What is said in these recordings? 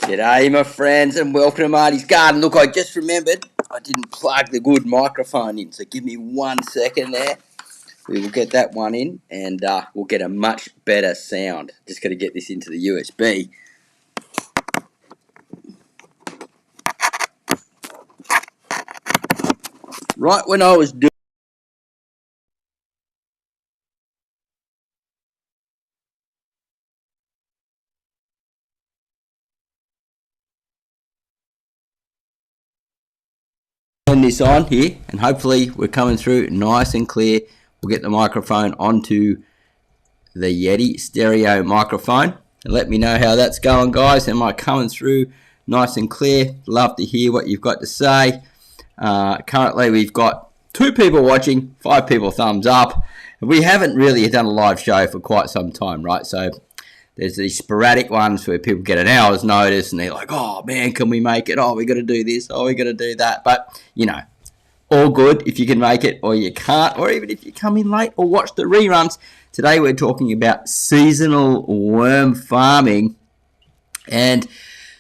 G'day my friends and welcome to Marty's Garden. Look, I just remembered I didn't plug the good microphone in, so give me 1 second there. We will get that one in and we'll get a much better sound. Just got to get this into the USB. Right when I was doing this on here, and hopefully we're coming through nice and clear. We'll get the microphone onto the Yeti stereo microphone and let me know how that's going, guys. Am I coming through nice and clear? Love to hear what you've got to say. Currently we've got 2 people watching, 5 people thumbs up. We haven't really done a live show for quite some time, right? So there's these sporadic ones where people get an hour's notice and they're like, oh man, can we make it? Oh, we got to do this. Oh, we got to do that. But, you know, all good if you can make it or you can't, or even if you come in late or watch the reruns. Today we're talking about seasonal worm farming. And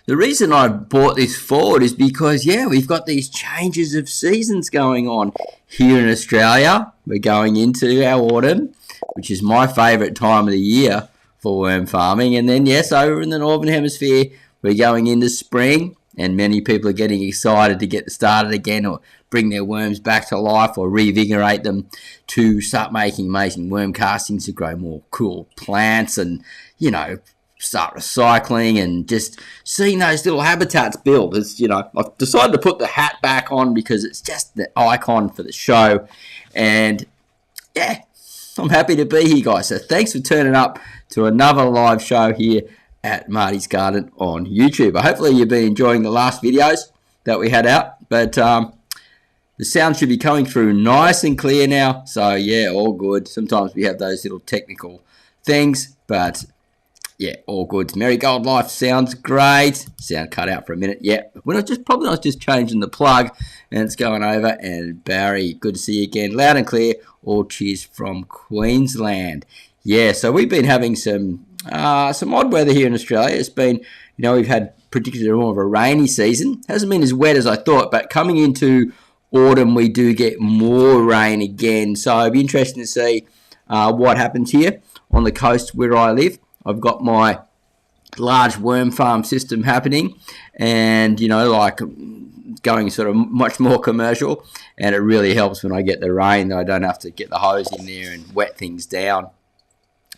the reason I brought this forward is because, yeah, we've got these changes of seasons going on here in Australia. We're going into our autumn, which is my favourite time of the year for worm farming. And then, yes, over in the Northern Hemisphere, we're going into spring, and many people are getting excited to get started again or bring their worms back to life or reinvigorate them to start making amazing worm castings to grow more cool plants and, you know, start recycling and just seeing those little habitats build. It's, you know, I've decided to put the hat back on because it's just the icon for the show. And, yeah, I'm happy to be here, guys. So thanks for turning up to another live show here at Marty's Garden on YouTube. Hopefully you've been enjoying the last videos that we had out, but the sound should be coming through nice and clear now. So yeah, all good. Sometimes we have those little technical things, but yeah, all good. Marigold Life sounds great. Sound cut out for a minute. Yeah, we're not just changing the plug, and it's going over. And Barry, good to see you again, loud and clear. All cheers from Queensland. Yeah, so we've been having some odd weather here in Australia. It's been, you know, we've had particularly more of a rainy season. Hasn't been as wet as I thought, but coming into autumn, we do get more rain again. So it'll be interesting to see what happens here on the coast where I live. I've got my large worm farm system happening, and, you know, like going sort of much more commercial, and it really helps when I get the rain that I don't have to get the hose in there and wet things down.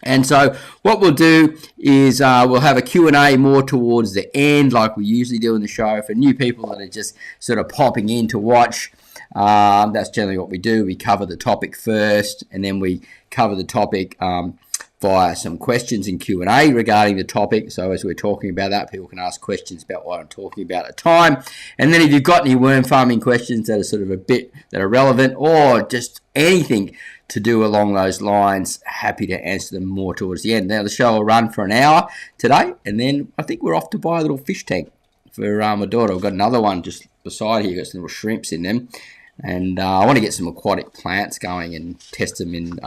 And so what we'll do is we'll have a Q&A more towards the end, like we usually do in the show, for new people that are just sort of popping in to watch. That's generally what we do. We cover the topic first, and then we cover the topic via some questions in Q&A regarding the topic. So as we're talking about that, people can ask questions about what I'm talking about at the time. And then if you've got any worm farming questions that are sort of that are relevant, or just anything to do along those lines, happy to answer them more towards the end. Now the show will run for an hour today, and then I think we're off to buy a little fish tank for my daughter. I've got another one just beside here, got some little shrimps in them, and I want to get some aquatic plants going and test them in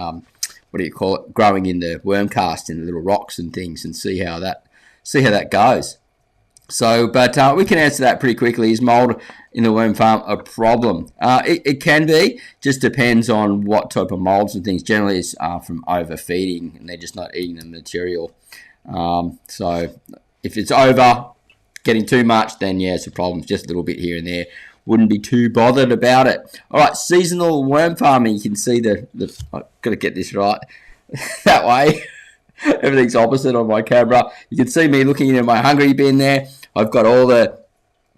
growing in the worm cast in the little rocks and things, and see how that goes. So, but we can answer that pretty quickly. Is mold in the worm farm a problem? It can be. Just depends on what type of molds and things. Generally, it's from overfeeding, and they're just not eating the material. So, if it's over, getting too much, then yeah, it's a problem. Just a little bit here and there. Wouldn't be too bothered about it. All right, seasonal worm farming. You can see I've got to get this right that way. Everything's opposite on my camera. You can see me looking into my hungry bin there. I've got all the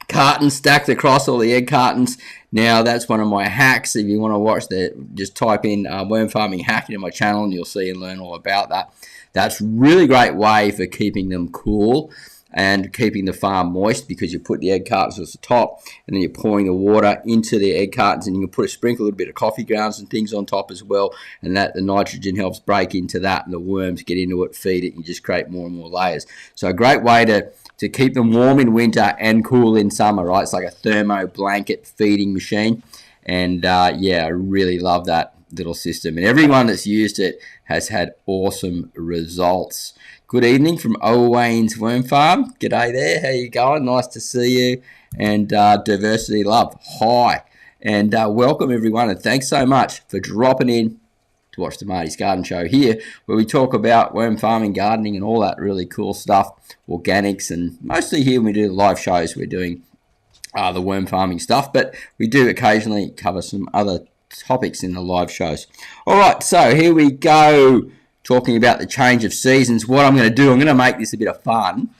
cartons stacked across, all the egg cartons. Now, that's one of my hacks. If you want to watch that, just type in worm farming hack into my channel, and you'll see and learn all about that. That's a really great way for keeping them cool and keeping the farm moist, because you put the egg cartons at the top, and then you're pouring the water into the egg cartons, and you can sprinkle a little bit of coffee grounds and things on top as well, and that the nitrogen helps break into that, and the worms get into it, feed it, and you just create more and more layers. So a great way to keep them warm in winter and cool in summer, right? It's like a thermo blanket feeding machine, and yeah, I really love that little system, and everyone that's used it has had awesome results. good evening from Owain's Worm Farm. G'day there, how you going? Nice to see you. And Diversity Love, hi. And welcome everyone, and thanks so much for dropping in to watch the Marty's Garden Show here, where we talk about worm farming, gardening, and all that really cool stuff, organics, and mostly here when we do the live shows, we're doing the worm farming stuff, but we do occasionally cover some other topics in the live shows. All right, so here we go, talking about the change of seasons. What I'm going to do, I'm going to make this a bit of fun.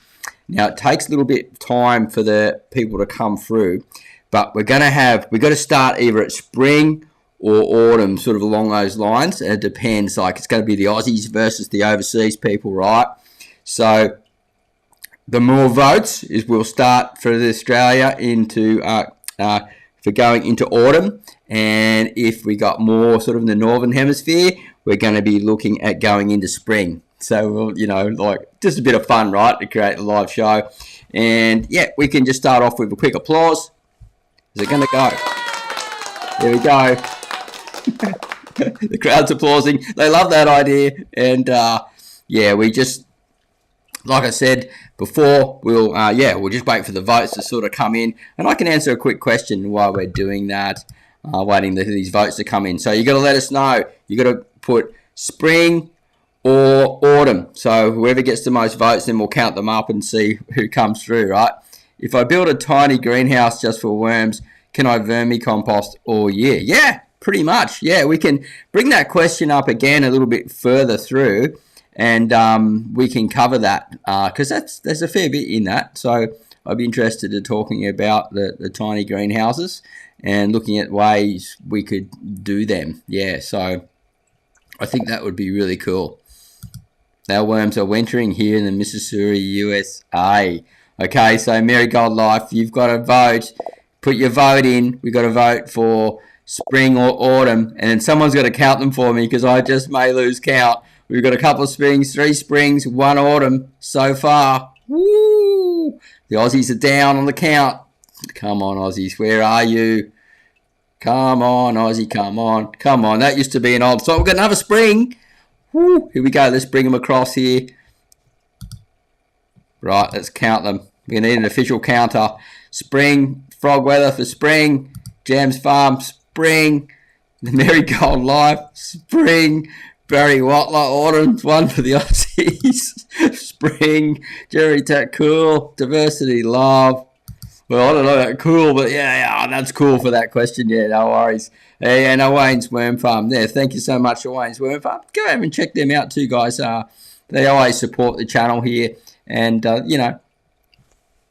Now, it takes a little bit of time for the people to come through, but we've got to start either at spring or autumn, sort of along those lines. And it depends, like it's going to be the Aussies versus the overseas people, right? So the more votes is we'll start for the Australia into for going into autumn, and if we got more sort of in the northern hemisphere, we're going to be looking at going into spring. So we'll, like just a bit of fun, right, to create a live show. And yeah, we can just start off with a quick applause. Is it going to go? There we go. The crowd's applauding. They love that idea. And yeah, we just, like I said before, we'll just wait for the votes to sort of come in, and I can answer a quick question while we're doing that, waiting for these votes to come in. So you got to let us know. You got to put spring or autumn. So whoever gets the most votes, then we'll count them up and see who comes through, right? If I build a tiny greenhouse just for worms, can I vermicompost all year? Yeah, pretty much. Yeah, we can bring that question up again a little bit further through, and we can cover that because there's a fair bit in that. So I'd be interested in talking about the tiny greenhouses and looking at ways we could do them. Yeah, so I think that would be really cool. Our worms are wintering here in the Mississippi, USA. Okay, so Marigold Life, you've got to vote. Put your vote in. We've got to vote for spring or autumn, and then someone's got to count them for me because I just may lose count. We've got a couple of springs, 3 springs, 1 autumn so far. Woo! The Aussies are down on the count. Come on, Aussies, where are you? Come on, Aussie, come on. Come on, that used to be an old... So we've got another spring. Woo! Here we go, let's bring them across here. Right, let's count them. We need an official counter. Spring, Frog Weather for spring. Jams Farm, spring. The Marigold Life, spring. Barry Watler, autumn, one for the Aussies. Spring. Jerry Tech, cool. Diversity Love. Well, I don't know about cool, but yeah, that's cool for that question. Yeah, no worries. And Owain's Worm Farm there. Thank you so much, Owain's Worm Farm. Go over and check them out too, guys. They always support the channel here. And,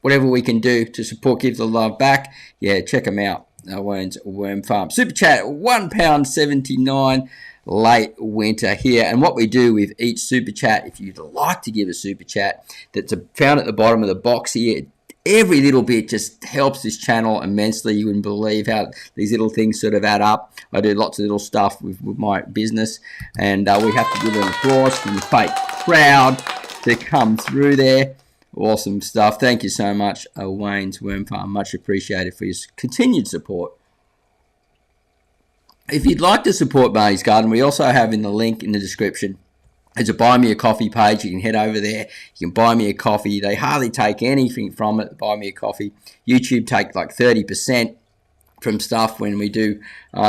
whatever we can do to support, give the love back. Yeah, check them out. Owain's Worm Farm. Super Chat, £1.79 late winter here. And what we do with each Super Chat, if you'd like to give a Super Chat, that's found at the bottom of the box here. Every little bit just helps this channel immensely. You wouldn't believe how these little things sort of add up. I do lots of little stuff with my business, and we have to give an applause from the fake crowd to come through there. Awesome stuff. Thank you so much, Wayne's Worm Farm. Much appreciated for your continued support. If you'd like to support Marty's Garden, we also have in the link in the description, there's a Buy Me a Coffee page. You can head over there. You can buy me a coffee. They hardly take anything from it, Buy Me a Coffee. YouTube take like 30% from stuff when we do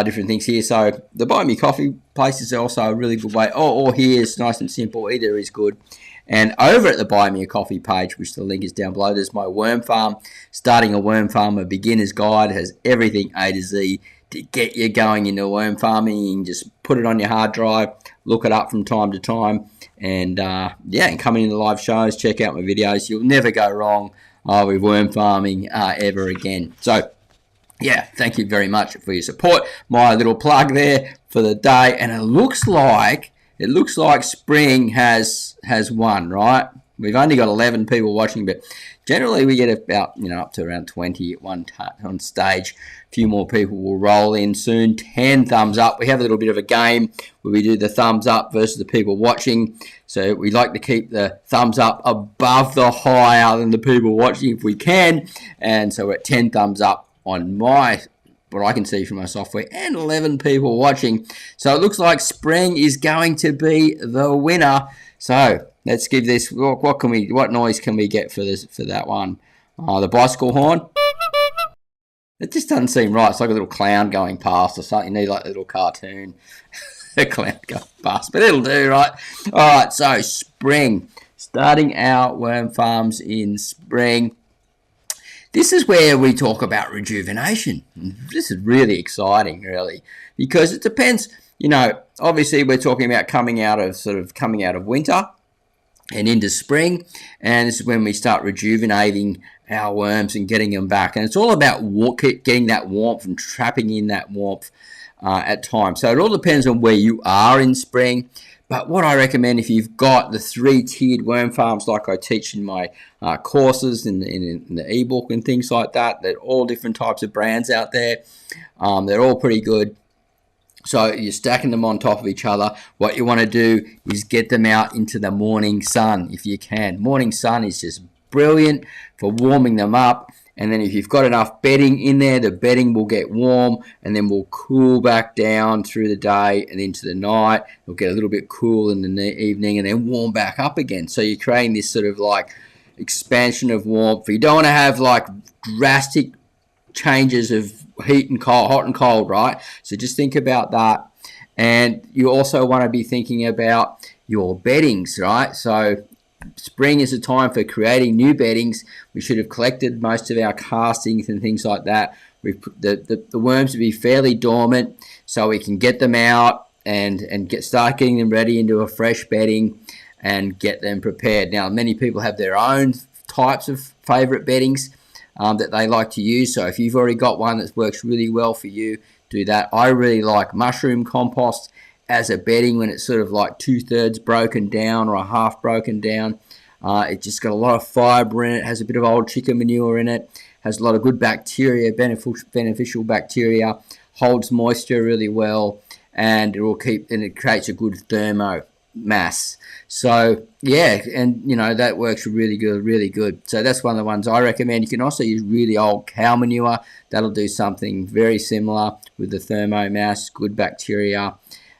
different things here. So the Buy Me a Coffee place is also a really good way. Or here is nice and simple. Either is good. And over at the Buy Me a Coffee page, which the link is down below, there's my worm farm. Starting a worm farm, a beginner's guide, has everything A to Z to get you going into worm farming. You can just put it on your hard drive, look it up from time to time, and and come into the live shows, check out my videos. You'll never go wrong with worm farming ever again. So yeah, thank you very much for your support. My little plug there for the day, and it looks like spring has won, right? We've only got 11 people watching, but generally we get about, up to around 20 at one stage. A few more people will roll in soon. 10 thumbs up. We have a little bit of a game where we do the thumbs up versus the people watching. So we like to keep the thumbs up above the higher than the people watching if we can. And so we're at 10 thumbs up on what I can see from my software, and 11 people watching. So it looks like spring is going to be the winner. So Let's give this. What noise can we get for that one? The bicycle horn. It just doesn't seem right. It's like a little clown going past or something. You need like a little cartoon. A clown going past, but it'll do, right? All right. So spring, starting our worm farms in spring. This is where we talk about rejuvenation. This is really exciting, really, because it depends. Obviously we're talking about coming out of winter and into spring, and this is when we start rejuvenating our worms and getting them back. And it's all about getting that warmth and trapping in that warmth at times. So it all depends on where you are in spring. But what I recommend, if you've got the 3-tiered worm farms like I teach in my courses in the ebook and things like that, they're all different types of brands out there. They're all pretty good. So you're stacking them on top of each other. What you want to do is get them out into the morning sun if you can. Morning sun is just brilliant for warming them up. And then if you've got enough bedding in there, the bedding will get warm and then will cool back down through the day and into the night. It'll get a little bit cool in the evening and then warm back up again. So you're creating this sort of like expansion of warmth. You don't want to have like drastic changes of heat and cold, hot and cold, right? So just think about that. And you also want to be thinking about your beddings, right? So spring is a time for creating new beddings. We should have collected most of our castings and things like that. The worms would be fairly dormant, so we can get them out and start getting them ready into a fresh bedding and get them prepared. Now, many people have their own types of favourite beddings that they like to use. So if you've already got one that works really well for you, do that. I really like mushroom compost as a bedding when it's sort of like 2/3 broken down or a half broken down. It just got a lot of fibre in it, has a bit of old chicken manure in it, has a lot of good bacteria, beneficial bacteria, holds moisture really well, and it creates a good thermo mass. So yeah, and that works really good. So that's one of the ones I recommend. You can also use really old cow manure. That'll do something very similar with the thermo mass, good bacteria.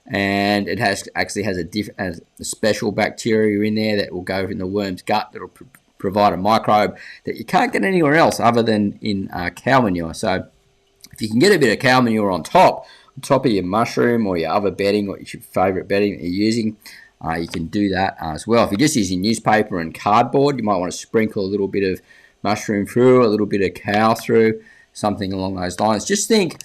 And it actually has a special bacteria in there that will go in the worm's gut that will provide a microbe that you can't get anywhere else other than in cow manure. So if you can get a bit of cow manure on top of your mushroom or your other bedding or your favourite bedding that you're using, you can do that as well. If you're just using newspaper and cardboard, you might want to sprinkle a little bit of mushroom through, a little bit of cow through, something along those lines. Just think,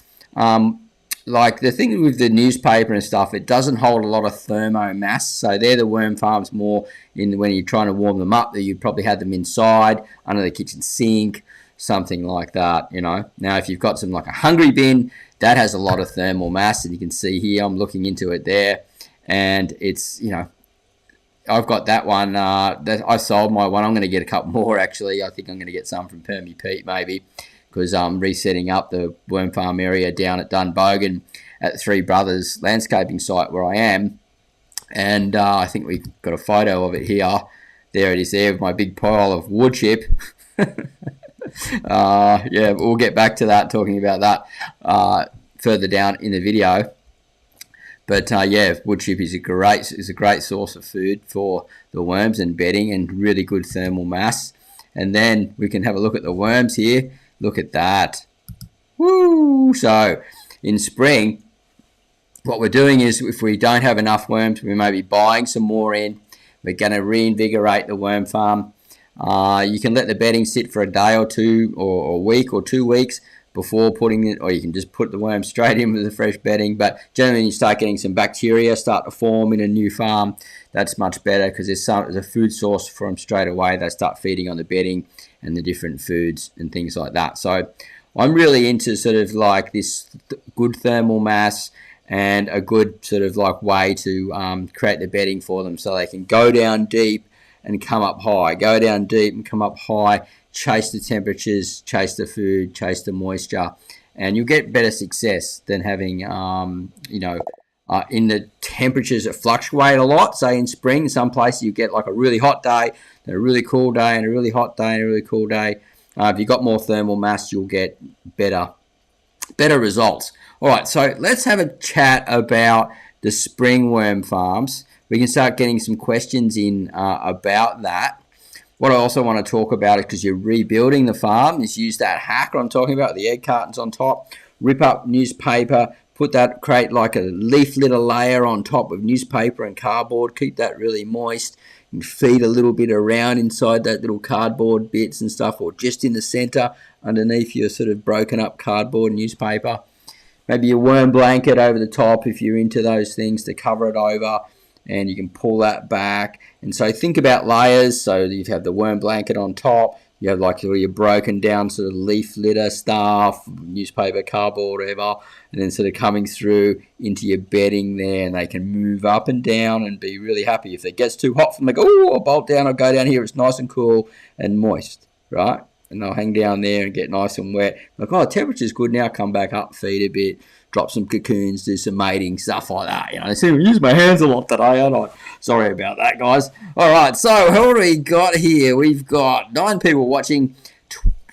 like the thing with the newspaper and stuff, it doesn't hold a lot of thermo mass. So they're the worm farms more when you're trying to warm them up, that you'd probably have them inside, under the kitchen sink, something like that, Now, if you've got some like a hungry bin, that has a lot of thermal mass, and you can see here, I'm looking into it there, and it's, I've got that one. I sold my one. I'm going to get a couple more, actually. I think I'm going to get some from Permy Pete, maybe, because I'm resetting up the worm farm area down at Dunbogan at the Three Brothers landscaping site where I am. And I think we've got a photo of it here. There it is there with my big pile of wood chip. Yeah, we'll get back to that, talking about that further down in the video. But yeah, wood chip is a great source of food for the worms and bedding, and really good thermal mass. And then we can have a look at the worms here. Look at that. Woo! So in spring, what we're doing is, if we don't have enough worms, we may be buying some more in. We're going to reinvigorate the worm farm. You can let the bedding sit for a day or two, or a week or 2 weeks before putting it, or you can just put the worm straight in with the fresh bedding. But generally, you start getting some bacteria start to form in a new farm. That's much better, because there's a food source for them straight away. They start feeding on the bedding and the different foods and things like that. So I'm really into sort of like this good thermal mass and a good sort of like way to create the bedding for them, so they can go down deep and come up high, go down deep and come up high, chase the temperatures, chase the food, chase the moisture, and you'll get better success than having, in the temperatures that fluctuate a lot. Say in spring, in some places you get like a really hot day, then a really cool day, and a really hot day, and a really cool day. If you've got more thermal mass, you'll get better results. All right, so let's have a chat about the spring worm farms we can start getting some questions in about that. What I also want to talk about is, because you're rebuilding the farm, is use that hack I'm talking about, the egg cartons on top, rip up newspaper, create like a leaf litter layer on top of newspaper and cardboard, keep that really moist, and feed a little bit around inside that little cardboard bits and stuff, or just in the center underneath your sort of broken up cardboard newspaper. Maybe a worm blanket over the top if you're into those things to cover it over, and you can pull that back. And so think about layers. So you have the worm blanket on top, you have like your broken down sort of leaf litter stuff, newspaper, cardboard, whatever, and then sort of coming through into your bedding there, and they can move up and down and be really happy. If it gets too hot for them, they go, oh, I'll bolt down, I'll go down here, it's nice and cool and moist, right? And they'll hang down there and get nice and wet. Like, oh, temperature's good now, come back up, feed a bit, drop some cocoons, do some mating, stuff like that. You know, I seem to use my hands a lot today, aren't I? Sorry about that, guys. All right, so what do we got here? We've got 9 people watching,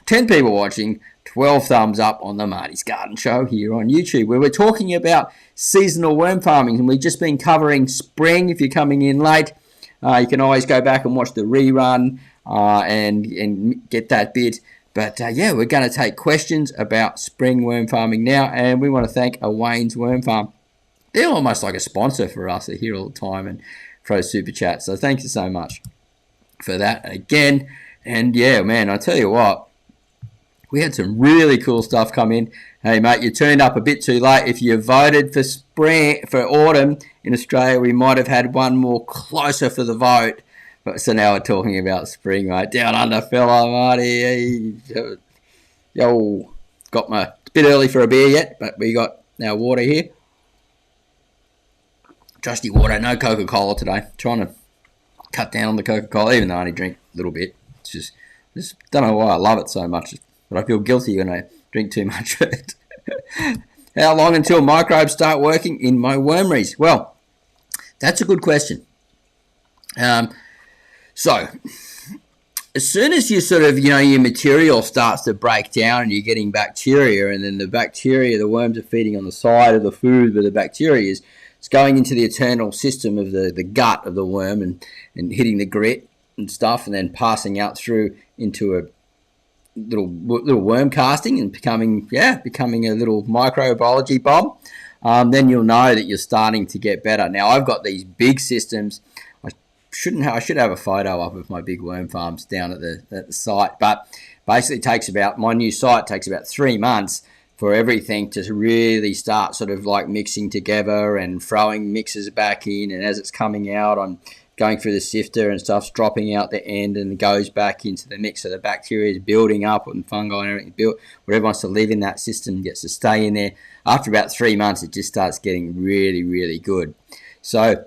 10 people watching, 12 thumbs up on the Marty's Garden Show here on YouTube, where we're talking about seasonal worm farming, and we've just been covering spring. If you're coming in late, you can always go back and watch the rerun and get that bit. But yeah, we're going to take questions about spring worm farming now, and we want to thank Wayne's Worm Farm. They're almost like a sponsor for us. They're here all the time and throw super chats. So thank you so much for that again. And yeah, man, I tell you what, we had some really cool stuff come in. Hey, mate, you turned up a bit too late. If you voted for autumn in Australia, we might have had one more closer for the vote. But so now we're talking about spring, mate. Down under, fella, Marty. Yo, got my, it's a bit early for a beer yet, but we got our water here. Trusty water, no Coca-Cola today. Trying to cut down on the Coca-Cola, even though I only drink a little bit. It's just don't know why I love it so much, but I feel guilty when I drink too much of it. How long until microbes start working in my wormeries? Well, that's a good question. So, as soon as you sort of, your material starts to break down and you're getting bacteria, and then the bacteria, the worms are feeding on the side of the food where the bacteria is, it's going into the internal system of the gut of the worm and hitting the grit and stuff, and then passing out through into a little worm casting and becoming a little microbiology bomb. Then you'll know that you're starting to get better. Now, I've got these big systems. I should have a photo up of my big worm farms down at the site, but basically my new site takes about 3 months for everything to really start sort of like mixing together and throwing mixes back in, and as it's coming out, I'm going through the sifter and stuff's dropping out the end and goes back into the mix. So the bacteria is building up and fungi and everything built. Whatever wants to live in that system gets to stay in there. After about 3 months, it just starts getting really, really good. So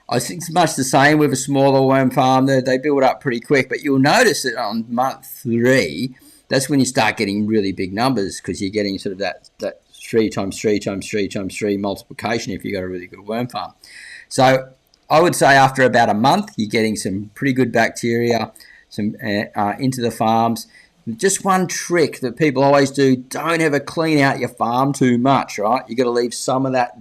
I think it's much the same with a smaller worm farm. They build up pretty quick, but you'll notice that on month 3, that's when you start getting really big numbers, because you're getting sort of that 3 times 3 times 3 times 3 multiplication if you've got a really good worm farm. So I would say after about a month, you're getting some pretty good bacteria into the farms. Just one trick that people always do, don't ever clean out your farm too much, right? You've got to leave some of that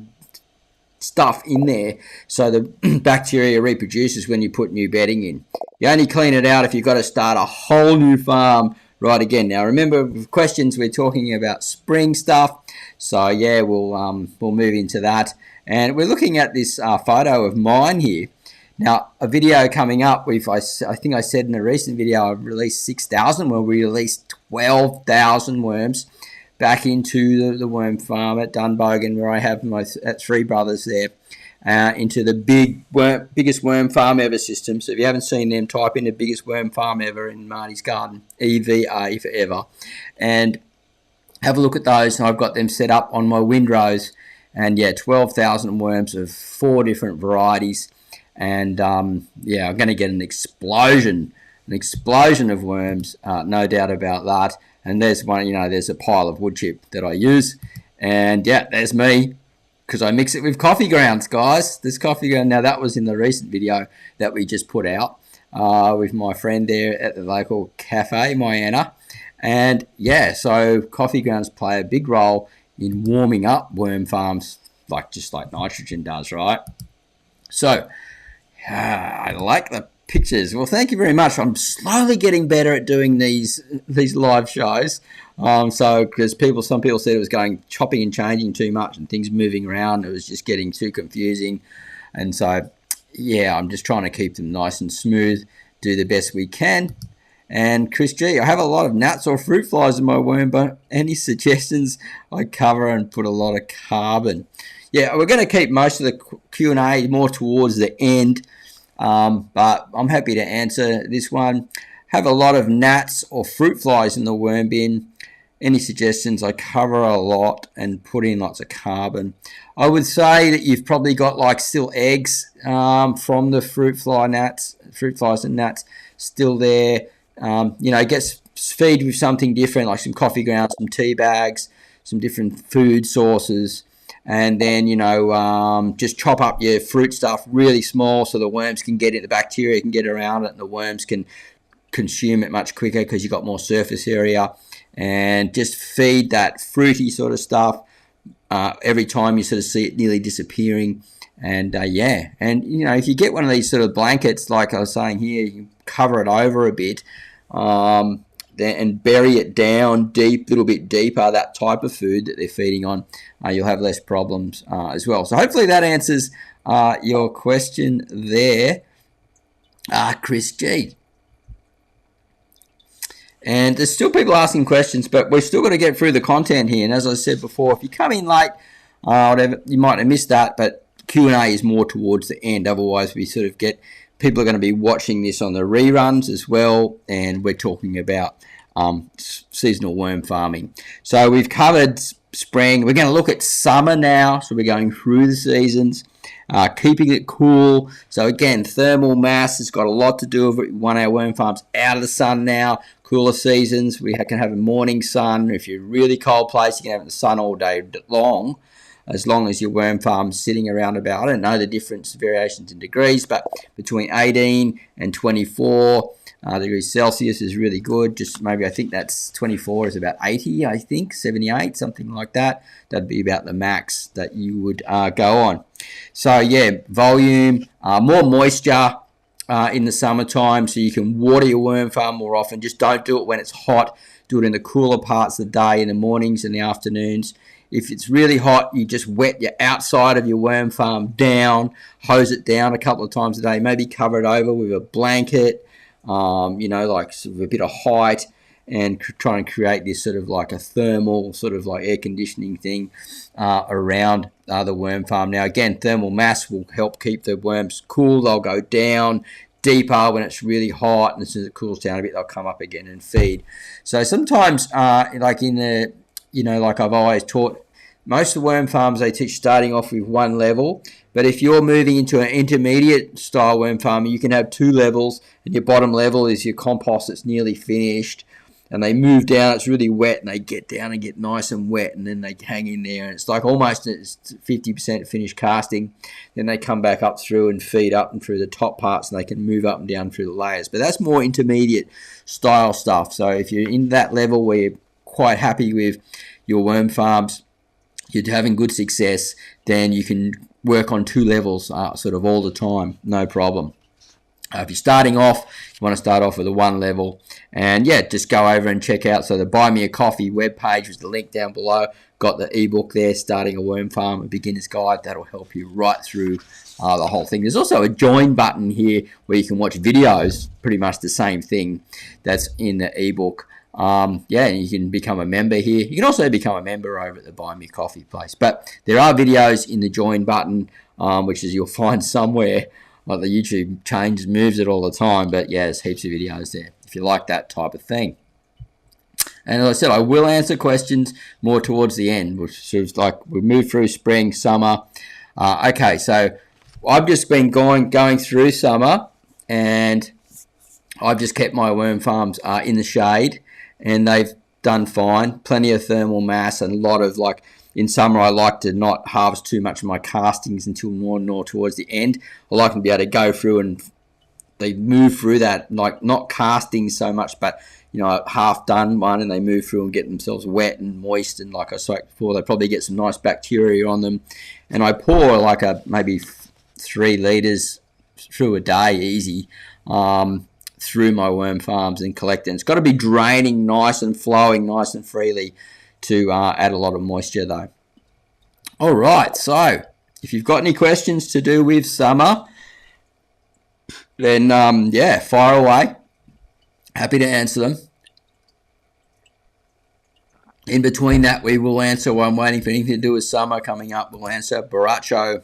stuff in there so the bacteria reproduces when you put new bedding in. You only clean it out if you've got to start a whole new farm right again. Now remember, with questions, we're talking about spring stuff, so yeah, we'll move into that. And we're looking at this photo of mine here. Now, a video coming up, I think I said in a recent video I've released 6,000. Well, we released 12,000 worms back into the worm farm at Dunbogan, where I have my 3 brothers there, into the biggest worm farm ever system. So if you haven't seen them, type in the biggest worm farm ever in Marty's Garden, EVA for ever, and have a look at those. And I've got them set up on my windrows, and yeah, 12,000 worms of 4 different varieties. And yeah, I'm going to get an explosion of worms, no doubt about that. And there's one, there's a pile of wood chip that I use. And yeah, there's me, because I mix it with coffee grounds, guys. This coffee ground, now that was in the recent video that we just put out with my friend there at the local cafe, Myanna. And yeah, so coffee grounds play a big role in warming up worm farms, just like nitrogen does, right? So, I like the pictures. Well, thank you very much. I'm slowly getting better at doing these live shows. So, because some people said it was going chopping and changing too much and things moving around. It was just getting too confusing. And so, yeah, I'm just trying to keep them nice and smooth, do the best we can. And Chris G, I have a lot of gnats or fruit flies in my worm, but any suggestions? I cover and put a lot of carbon. Yeah, we're going to keep most of the Q&A more towards the end, but I'm happy to answer this one. Have a lot of gnats or fruit flies in the worm bin. Any suggestions? I cover a lot and put in lots of carbon. I would say that you've probably got like still eggs from the fruit flies and gnats still there. Feed with something different, like some coffee grounds, some tea bags, some different food sources, and then just chop up your fruit stuff really small so the worms can get it, the bacteria can get around it, and the worms can consume it much quicker because you've got more surface area. And just feed that fruity sort of stuff every time you sort of see it nearly disappearing. And if you get one of these sort of blankets, like I was saying here, you can cover it over a bit. And bury it down deep, a little bit deeper, that type of food that they're feeding on, you'll have less problems as well. So hopefully that answers your question there, Chris G. And there's still people asking questions, but we're still going to get through the content here. And as I said before, if you come in late, whatever, you might have missed that, but Q&A is more towards the end. Otherwise, we sort of get people are going to be watching this on the reruns as well, and we're talking about seasonal worm farming. So we've covered spring. We're going to look at summer now. So we're going through the seasons, keeping it cool. So again, thermal mass has got a lot to do with it. We want our worm farms out of the sun now. Cooler seasons, we can have a morning sun. If you're a really cold place, you can have the sun all day long. As long as your worm farm's sitting around about, I don't know the difference, variations in degrees, but between 18 and 24 degrees Celsius is really good. Just maybe, I think that's 24 is about 80, I think, 78, something like that. That'd be about the max that you would go on. So yeah, volume, more moisture in the summertime, so you can water your worm farm more often. Just don't do it when it's hot. Do it in the cooler parts of the day, in the mornings and the afternoons. If it's really hot, you just wet your outside of your worm farm down, hose it down a couple of times a day, maybe cover it over with a blanket, like sort of a bit of height, and try and create this sort of like a thermal sort of like air conditioning thing around the worm farm. Now again, thermal mass will help keep the worms cool. They'll go down deeper when it's really hot, and as soon as it cools down a bit, they'll come up again and feed. So sometimes like I've always taught, most of the worm farms, they teach starting off with one level. But if you're moving into an intermediate style worm farm, you can have two levels, and your bottom level is your compost that's nearly finished. And they move down, it's really wet, and they get down and get nice and wet, and then they hang in there, and it's like almost 50% finished casting. Then they come back up through and feed up and through the top parts, and they can move up and down through the layers. But that's more intermediate style stuff. So if you're in that level where you're quite happy with your worm farms, you're having good success, then you can work on two levels sort of all the time, no problem. If you're starting off, you want to start off with a one level, and yeah, just go over and check out. So the Buy Me a Coffee webpage is the link down below. Got the ebook there, Starting a Worm Farm, a beginner's guide. That'll help you right through the whole thing. There's also a join button here where you can watch videos, pretty much the same thing that's in the ebook. You can become a member here. You can also become a member over at the Buy Me Coffee place. But there are videos in the join button, which is you'll find somewhere. Like the YouTube moves it all the time. But yeah, there's heaps of videos there if you like that type of thing. And as I said, I will answer questions more towards the end, which is like we move through spring, summer. Okay, so I've just been going through summer, and I've just kept my worm farms in the shade, and they've done fine. Plenty of thermal mass, and a lot of like in summer, I like to not harvest too much of my castings until more towards the end. I like to be able to go through and they move through that, like not casting so much, but half done one, and they move through and get themselves wet and moist, and like I said before, they probably get some nice bacteria on them. And I pour like maybe 3 litres through a day easy through my worm farms and collecting. It's got to be draining nice and flowing nice and freely to add a lot of moisture though. All right, so if you've got any questions to do with summer, then yeah, fire away. Happy to answer them. In between that, we will answer, while I'm waiting for anything to do with summer coming up, we'll answer Baracho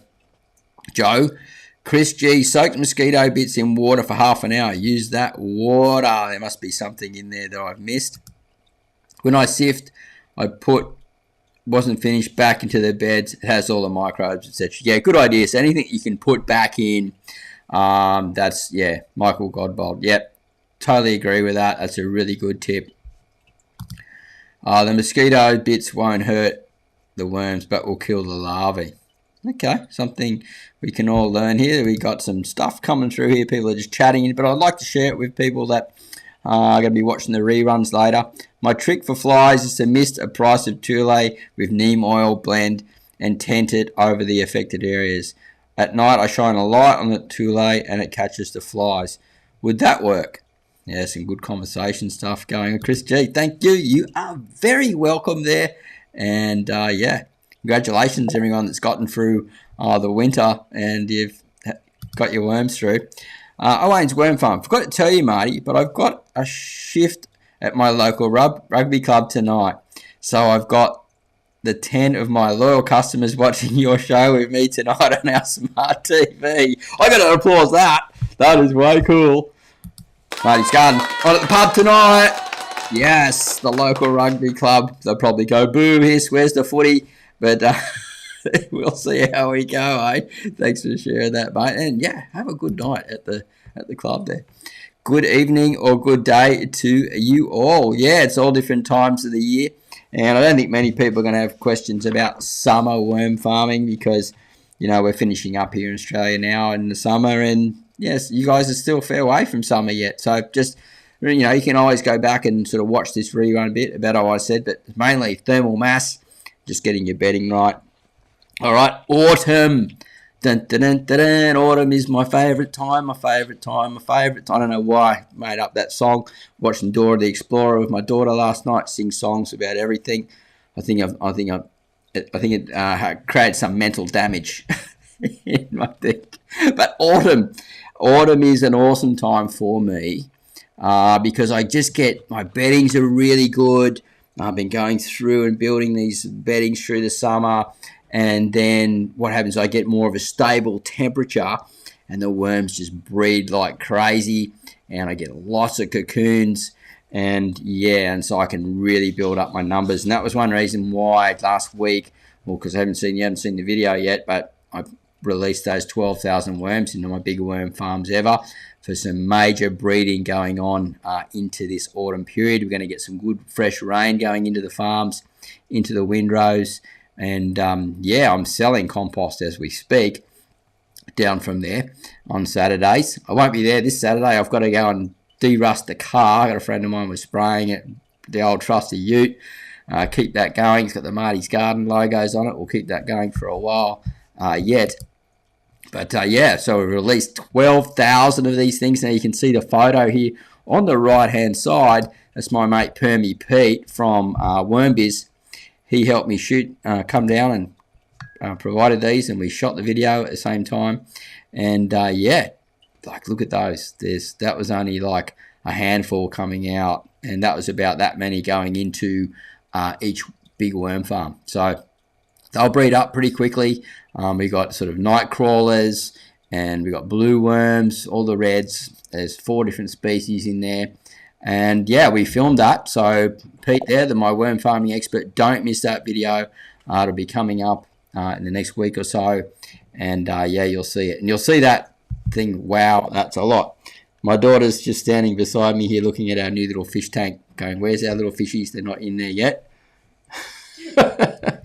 Joe. Chris G, soaked mosquito bits in water for half an hour. Use that water. There must be something in there that I've missed. When I sift, I wasn't finished, back into the beds. It has all the microbes, etc. Yeah, good idea. So anything you can put back in, that's, yeah, Michael Godbold. Yep, totally agree with that. That's a really good tip. The mosquito bits won't hurt the worms, but will kill the larvae. Okay, something we can all learn here. We got some stuff coming through here. People are just chatting, but I'd like to share it with people that are going to be watching the reruns later. My trick for flies is to mist a price of Tule with neem oil blend and tent it over the affected areas. At night, I shine a light on the Tule and it catches the flies. Would that work? Yeah, some good conversation stuff going on. Chris G, thank you. You are very welcome there. And yeah, congratulations everyone that's gotten through the winter and you've got your worms through. Owen's Worm Farm. Forgot to tell you, Marty, but I've got a shift at my local rugby club tonight. So I've got the 10 of my loyal customers watching your show with me tonight on our smart TV. I got to applause that. That is way cool. Marty's Garden on at the pub tonight. Yes, the local rugby club. They'll probably go, boo, hiss, where's the footy? But we'll see how we go, eh? Thanks for sharing that, mate. And yeah, have a good night at the club there. Good evening or good day to you all. Yeah, it's all different times of the year. And I don't think many people are going to have questions about summer worm farming because, you know, we're finishing up here in Australia now in the summer. And yes, you guys are still a fair way from summer yet. So just, you know, you can always go back and sort of watch this rerun a bit about what I said. But mainly thermal mass, just getting your bedding right. All right, autumn. Dun, dun, dun, dun, dun. Autumn is my favourite time, my favourite time, my favourite time. I don't know why I made up that song. Watching Dora the Explorer with my daughter last night, sing songs about everything. I think it created some mental damage in my thing. But autumn is an awesome time for me because I just get, my beddings are really good. I've been going through and building these beddings through the summer. And then what happens, I get more of a stable temperature and the worms just breed like crazy and I get lots of cocoons and yeah, and so I can really build up my numbers. And that was one reason why last week, well, because you haven't seen the video yet, but I released those 12,000 worms into my big worm farms ever for some major breeding going on into this autumn period. We're going to get some good fresh rain going into the farms, into the windrows. And yeah, I'm selling compost as we speak down from there on Saturdays. I won't be there this Saturday. I've got to go and de-rust the car. I got a friend of mine was spraying it, the old trusty ute. Keep that going. It's got the Marty's Garden logos on it. We'll keep that going for a while yet. But yeah, so we released 12,000 of these things. Now you can see the photo here on the right-hand side. That's my mate Permy Pete from Wormbiz. He helped me come down and provided these, and we shot the video at the same time. And yeah, like look at those. That was only like a handful coming out, and that was about that many going into each big worm farm. So they'll breed up pretty quickly. We got sort of night crawlers, and we got blue worms, all the reds. There's 4 different species in there. And yeah, we filmed that. So Pete there, my worm farming expert, don't miss that video. It'll be coming up in the next week or so. And yeah, you'll see it. And you'll see that thing. Wow, that's a lot. My daughter's just standing beside me here looking at our new little fish tank going, where's our little fishies? They're not in there yet.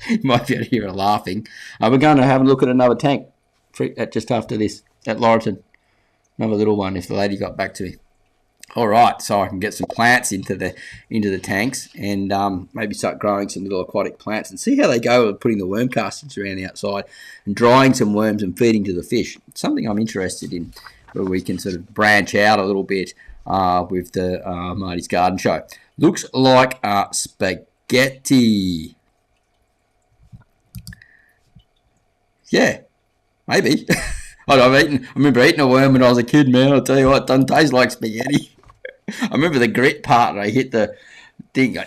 You might be able to hear her laughing. We're going to have a look at another tank just after this at Laurelton. Another little one if the lady got back to me. All right, so I can get some plants into the tanks and maybe start growing some little aquatic plants and see how they go with putting the worm castings around the outside and drying some worms and feeding to the fish. It's something I'm interested in, where we can sort of branch out a little bit with the Marty's Garden Show. Looks like spaghetti. Yeah, maybe. I remember eating a worm when I was a kid, man. I'll tell you what, it doesn't taste like spaghetti. I remember the grit part, and I hit the thing.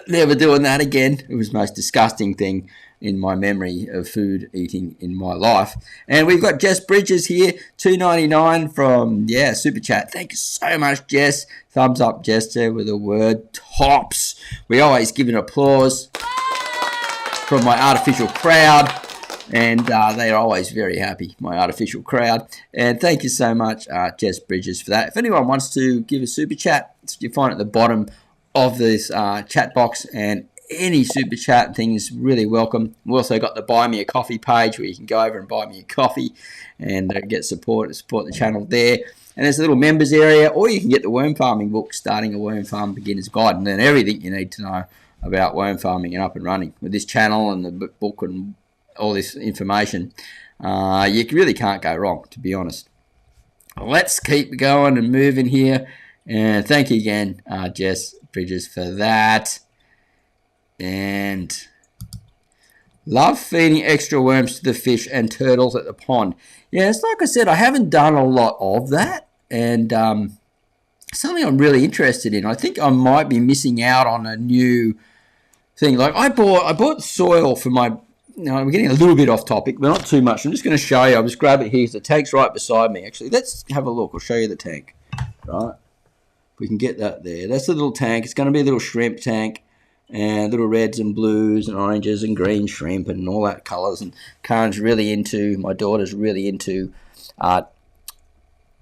Never doing that again. It was the most disgusting thing in my memory of food eating in my life. And we've got Jess Bridges here, $2.99 from Super Chat. Thank you so much, Jess. Thumbs up, Jess, there with the word tops. We always give an applause from my artificial crowd. And they are always very happy, my artificial crowd. And thank you so much, Jess Bridges, for that. If anyone wants to give a super chat, you find it at the bottom of this chat box. And any super chat thing is really welcome. We've also got the Buy Me a Coffee page where you can go over and buy me a coffee and get support the channel there. And there's a little members area, or you can get the worm farming book, Starting a Worm Farm Beginner's Guide, and then everything you need to know about worm farming and up and running with this channel and the book and all this information. You really can't go wrong, to be honest. Let's keep going and moving here. And thank you again, Jess Bridges, for that. And love feeding extra worms to the fish and turtles at the pond. Yeah, it's like I said, I haven't done a lot of that. And something I'm really interested in. I think I might be missing out on a new thing. Like I bought soil for my... Now, we're getting a little bit off topic, but not too much. I'm just going to show you. I'll just grab it here. The tank's right beside me, actually. Let's have a look. I'll show you the tank. Right. We can get that there. That's the little tank. It's going to be a little shrimp tank, and little reds and blues and oranges and green shrimp and all that colours. And my daughter's really into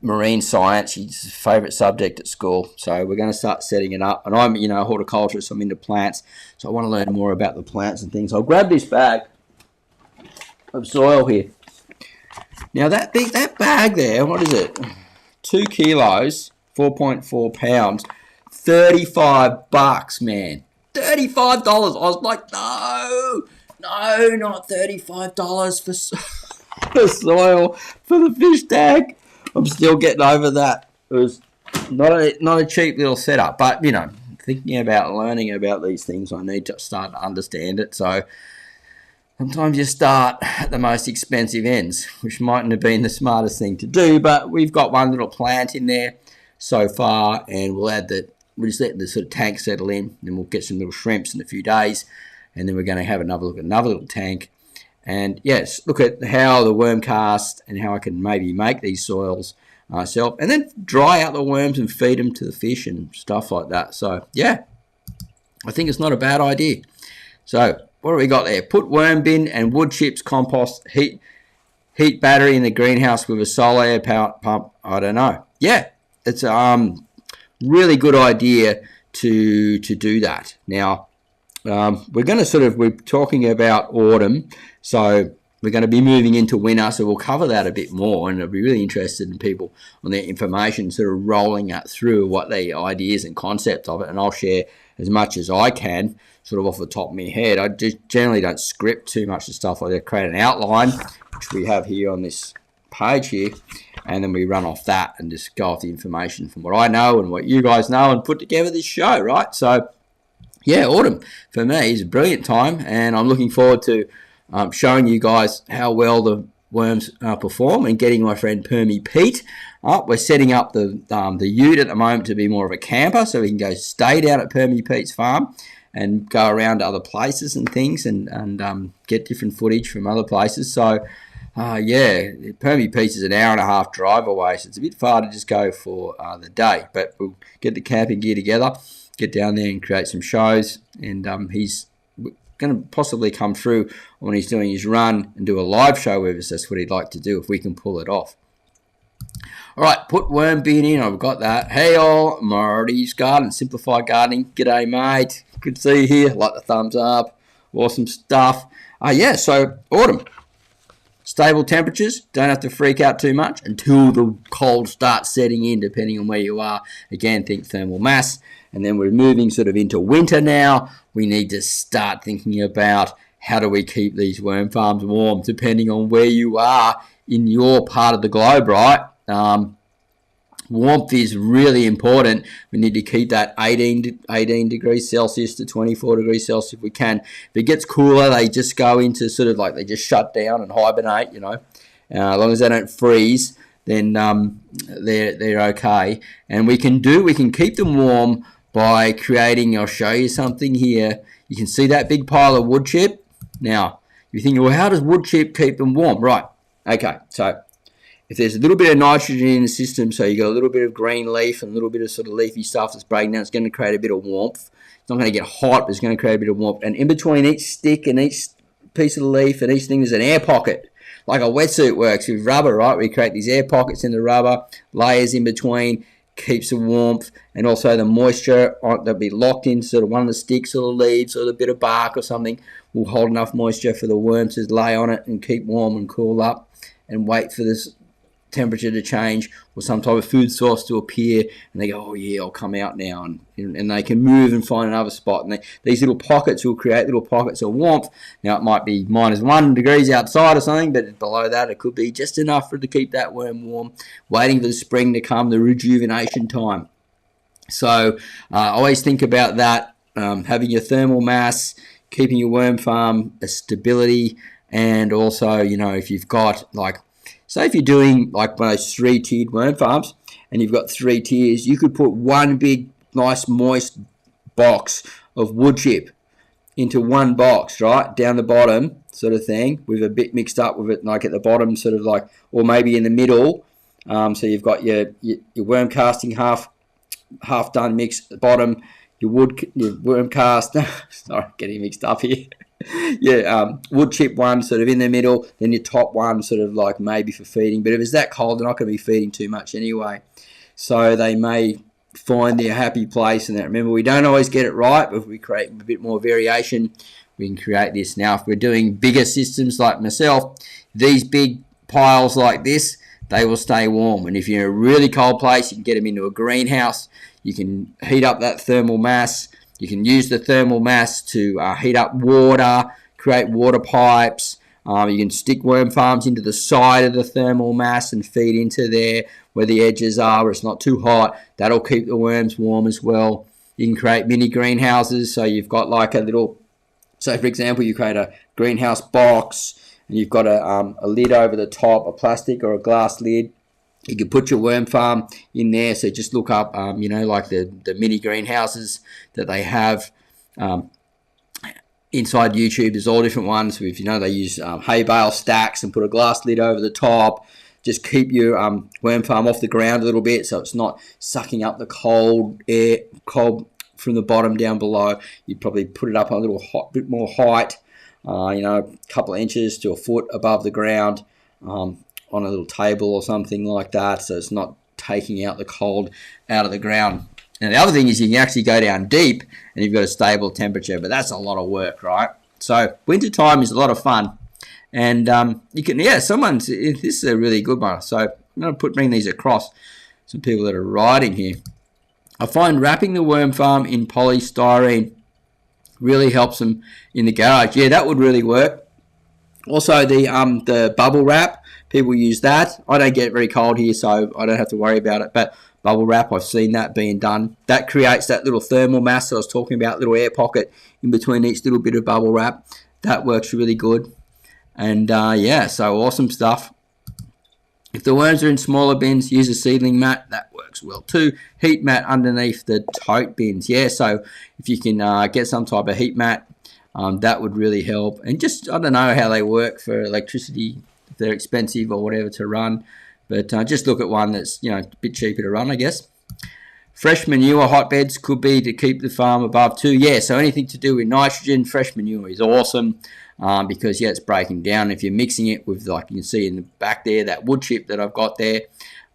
marine science. She's her favourite subject at school. So we're going to start setting it up. And I'm, a horticulturist. I'm into plants. So I want to learn more about the plants and things. I'll grab this bag of soil here. Now that bag there, what is it? 2 kilos, 4.4 pounds, $35, man. $35. I was like, no, not $35 for soil for the fish tank. I'm still getting over that. It was not a cheap little setup, but thinking about learning about these things, I need to start to understand it. So sometimes you start at the most expensive ends, which mightn't have been the smartest thing to do, but we've got one little plant in there so far, and we'll just let the sort of tank settle in, and we'll get some little shrimps in a few days, and then we're going to have another look at another little tank, and yes, look at how the worm cast and how I can maybe make these soils myself, and then dry out the worms and feed them to the fish and stuff like that. So yeah, I think it's not a bad idea. So what do we got there? Put worm bin and wood chips compost, heat battery in the greenhouse with a solar air power pump. I don't know. Yeah, it's really good idea to do that. Now we're talking about autumn, so we're going to be moving into winter, so we'll cover that a bit more, and I'll be really interested in people on their information sort of rolling that through, what the ideas and concepts of it, and I'll share as much as I can sort of off the top of my head. I just generally don't script too much of stuff. I create an outline, which we have here on this page here, and then we run off that and just go off the information from what I know and what you guys know and put together this show, right? So yeah, autumn for me is a brilliant time, and I'm looking forward to showing you guys how well the worms perform and getting my friend Permy Pete up. We're setting up the ute at the moment to be more of a camper, so we can go stay down at Permy Pete's farm and go around to other places and things and get different footage from other places. So yeah, Permy Pete's is an hour and a half drive away, so it's a bit far to just go for the day, but we'll get the camping gear together, get down there and create some shows, and he's going to possibly come through when he's doing his run and do a live show with us. That's what he'd like to do if we can pull it off. All right, put worm bin in. I've got that. Hey all, Marty's Garden, Simplified Gardening. G'day, mate. Good to see you here. Like the thumbs up. Awesome stuff. Yeah, so autumn. stable temperatures. Don't have to freak out too much until the cold starts setting in, depending on where you are. Again, think thermal mass. And then we're moving sort of into winter now. We need to start thinking about how do we keep these worm farms warm, depending on where you are in your part of the globe, right? Warmth is really important. We need to keep that 18 degrees Celsius to 24 degrees Celsius if we can. If it gets cooler, they just go into sort of like they just shut down and hibernate, you know. As long as they don't freeze, then they're okay. And we can keep them warm by creating, I'll show you something here. You can see that big pile of wood chip. Now, you're thinking, well, how does wood chip keep them warm? Right, okay, so if there's a little bit of nitrogen in the system, so you got a little bit of green leaf and a little bit of sort of leafy stuff that's breaking down, it's going to create a bit of warmth. It's not going to get hot, but it's going to create a bit of warmth. And in between each stick and each piece of the leaf and each thing, there's an air pocket. Like a wetsuit works with rubber, right? We create these air pockets in the rubber, layers in between, keeps the warmth, and also the moisture that'll be locked in sort of one of the sticks or the leaves or the bit of bark or something will hold enough moisture for the worms to lay on it and keep warm and cool up and wait for this temperature to change or some type of food source to appear, and they go, oh yeah, I'll come out now, and they can move and find another spot, and these little pockets will create little pockets of warmth. Now it might be -1 degrees outside or something, but below that it could be just enough for it to keep that worm warm, waiting for the spring to come, the rejuvenation time. So always think about that, having your thermal mass, keeping your worm farm a stability, and also, you know, if you've got like, say if you're doing like one of those 3-tiered worm farms and you've got 3 tiers, you could put one big, nice, moist box of wood chip into one box, right, down the bottom sort of thing, with a bit mixed up with it, like at the bottom sort of like, or maybe in the middle. So you've got your worm casting half done mix at the bottom, your worm cast, sorry, getting mixed up here. Wood chip one sort of in the middle, then your top one sort of like maybe for feeding, but if it's that cold they're not going to be feeding too much anyway, so they may find their happy place. And that, remember, we don't always get it right, but if we create a bit more variation we can create this. Now if we're doing bigger systems like myself, these big piles like this, they will stay warm, and if you're in a really cold place you can get them into a greenhouse. You can heat up that thermal mass. You can use the thermal mass to heat up water, create water pipes. You can stick worm farms into the side of the thermal mass and feed into there where the edges are, where it's not too hot. That'll keep the worms warm as well. You can create mini greenhouses. So you've got like a little, so for example, you create a greenhouse box and you've got a lid over the top, a plastic or a glass lid. You can put your worm farm in there. So just look up, you know, like the mini greenhouses that they have inside YouTube. There's all different ones. If you know, they use hay bale stacks and put a glass lid over the top. Just keep your worm farm off the ground a little bit, so it's not sucking up the cold air, cold from the bottom down below. You'd probably put it up a little bit more height, you know, a couple of inches to a foot above the ground. On a little table or something like that, so it's not taking out the cold out of the ground. And the other thing is you can actually go down deep and you've got a stable temperature, but that's a lot of work, right? So winter time is a lot of fun, and you can, this is a really good one. So I'm going to bring these across some people that are riding here. I find wrapping the worm farm in polystyrene really helps them in the garage. Yeah, that would really work. Also the bubble wrap, people use that. I don't get very cold here, so I don't have to worry about it, but bubble wrap, I've seen that being done. That creates that little thermal mass that I was talking about, little air pocket in between each little bit of bubble wrap. That works really good. And so awesome stuff. If the worms are in smaller bins, use a seedling mat. That works well too. Heat mat underneath the tote bins. Yeah, so if you can get some type of heat mat, that would really help. And just, I don't know how they work for electricity, if they're expensive or whatever to run, but just look at one that's, you know, a bit cheaper to run, I guess. Fresh manure hotbeds could be to keep the farm above 2. Yeah, so anything to do with nitrogen, fresh manure is awesome, because it's breaking down. If you're mixing it with, like you can see in the back there, that wood chip that I've got there,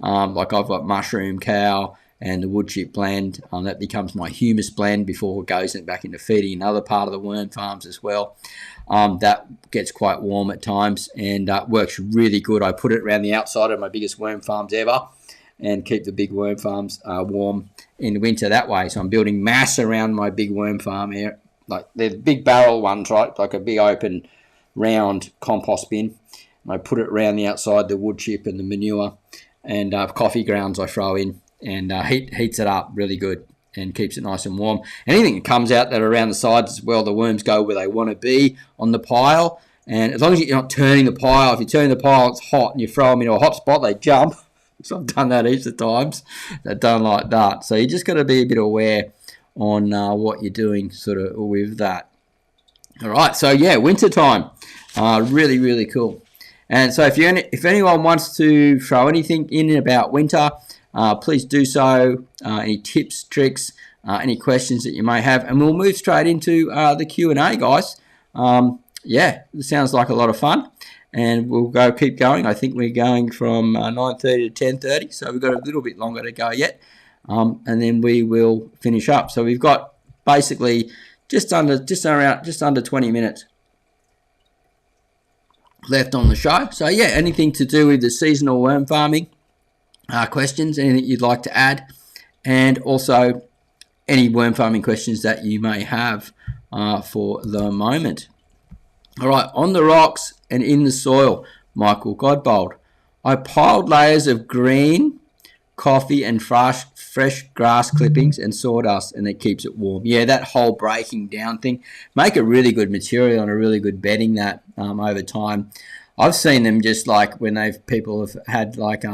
like I've got mushroom cow and the wood chip blend. That becomes my humus blend before it goes back into feeding another part of the worm farms as well. That gets quite warm at times and works really good. I put it around the outside of my biggest worm farms ever and keep the big worm farms warm in the winter that way. So I'm building mass around my big worm farm here. Like they're big barrel ones, right? Like a big open round compost bin. I put it around the outside, the wood chip and the manure and coffee grounds I throw in, and heats it up really good and keeps it nice and warm. Anything that comes out that are around the sides as well, the worms go where they want to be on the pile. And as long as you're not turning the pile, if you turn the pile, it's hot, and you throw them into a hot spot, they jump. So I've done that heaps of times. They're done like that. So you just got to be a bit aware on what you're doing sort of with that. All right, so yeah, winter time, really, really cool. And so if anyone wants to throw anything in about winter, please do so. Any tips, tricks, any questions that you may have, and we'll move straight into the Q&A, guys. Yeah, it sounds like a lot of fun, and we'll keep going. I think we're going from 9:30 to 10:30, so we've got a little bit longer to go yet, and then we will finish up. So we've got basically just under 20 minutes left on the show. So yeah, anything to do with the seasonal worm farming questions, anything you'd like to add, and also any worm farming questions that you may have for the moment. All right, on the rocks and in the soil, Michael Godbold. I piled layers of green, coffee and fresh grass clippings and sawdust, and it keeps it warm. Yeah, that whole breaking down thing. Make a really good material and a really good bedding that over time. I've seen them just like when people have had like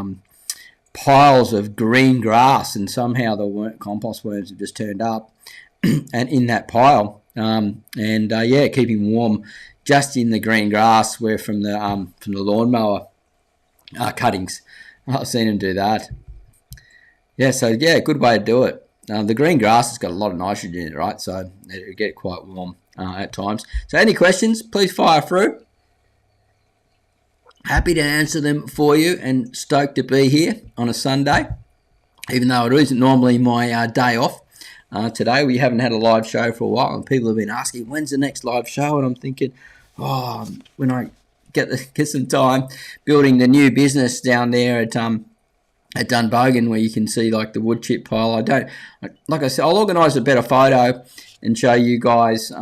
piles of green grass, and somehow the compost worms have just turned up and in that pile. Yeah, keeping warm just in the green grass, where from the lawnmower cuttings. I've seen them do that. Yeah, so yeah, good way to do it. The green grass has got a lot of nitrogen in it, right? So it'll get quite warm at times. So any questions, please fire through. Happy to answer them for you, and stoked to be here on a Sunday, even though it isn't normally my day off. Today we haven't had a live show for a while, and people have been asking, when's the next live show? And I'm thinking, when I get some time building the new business down there at Dunbogan, where you can see like the wood chip pile. Like I said, I'll organise a better photo and show you guys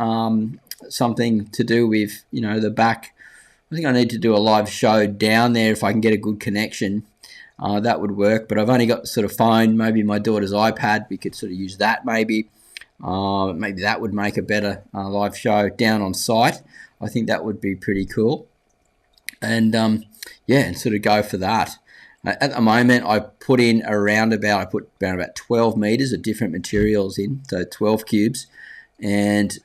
something to do with, the back. I think I need to do a live show down there if I can get a good connection. That would work, but I've only got the sort of phone, maybe my daughter's iPad. We could sort of use that maybe. Maybe that would make a better live show down on site. I think that would be pretty cool. And and sort of go for that. At the moment, I put around about 12 meters of different materials in, so 12 cubes. And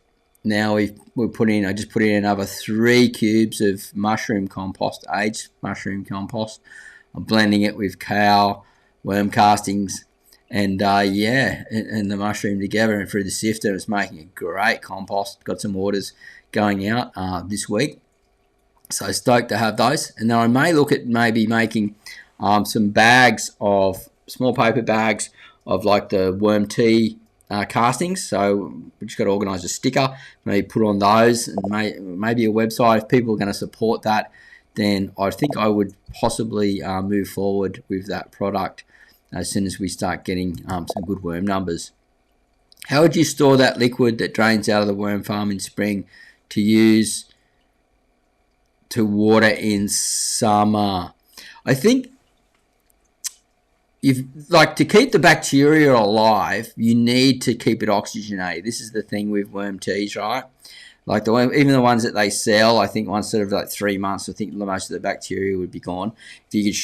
now I just put in another 3 cubes of mushroom compost, aged mushroom compost. I'm blending it with cow worm castings and the mushroom together and through the sifter. It's making a great compost. Got some orders going out this week, so stoked to have those. And then I may look at maybe making some bags of small paper bags of like the worm tea castings. So we just got to organise a sticker, maybe put on those, and maybe a website. If people are going to support that, then I think I would possibly move forward with that product as soon as we start getting some good worm numbers. How would you store that liquid that drains out of the worm farm in spring to use to water in summer? I think to keep the bacteria alive, you need to keep it oxygenated. This is the thing with worm teas, right? Like even the ones that they sell, I think once sort of like 3 months, I think most of the bacteria would be gone. If you could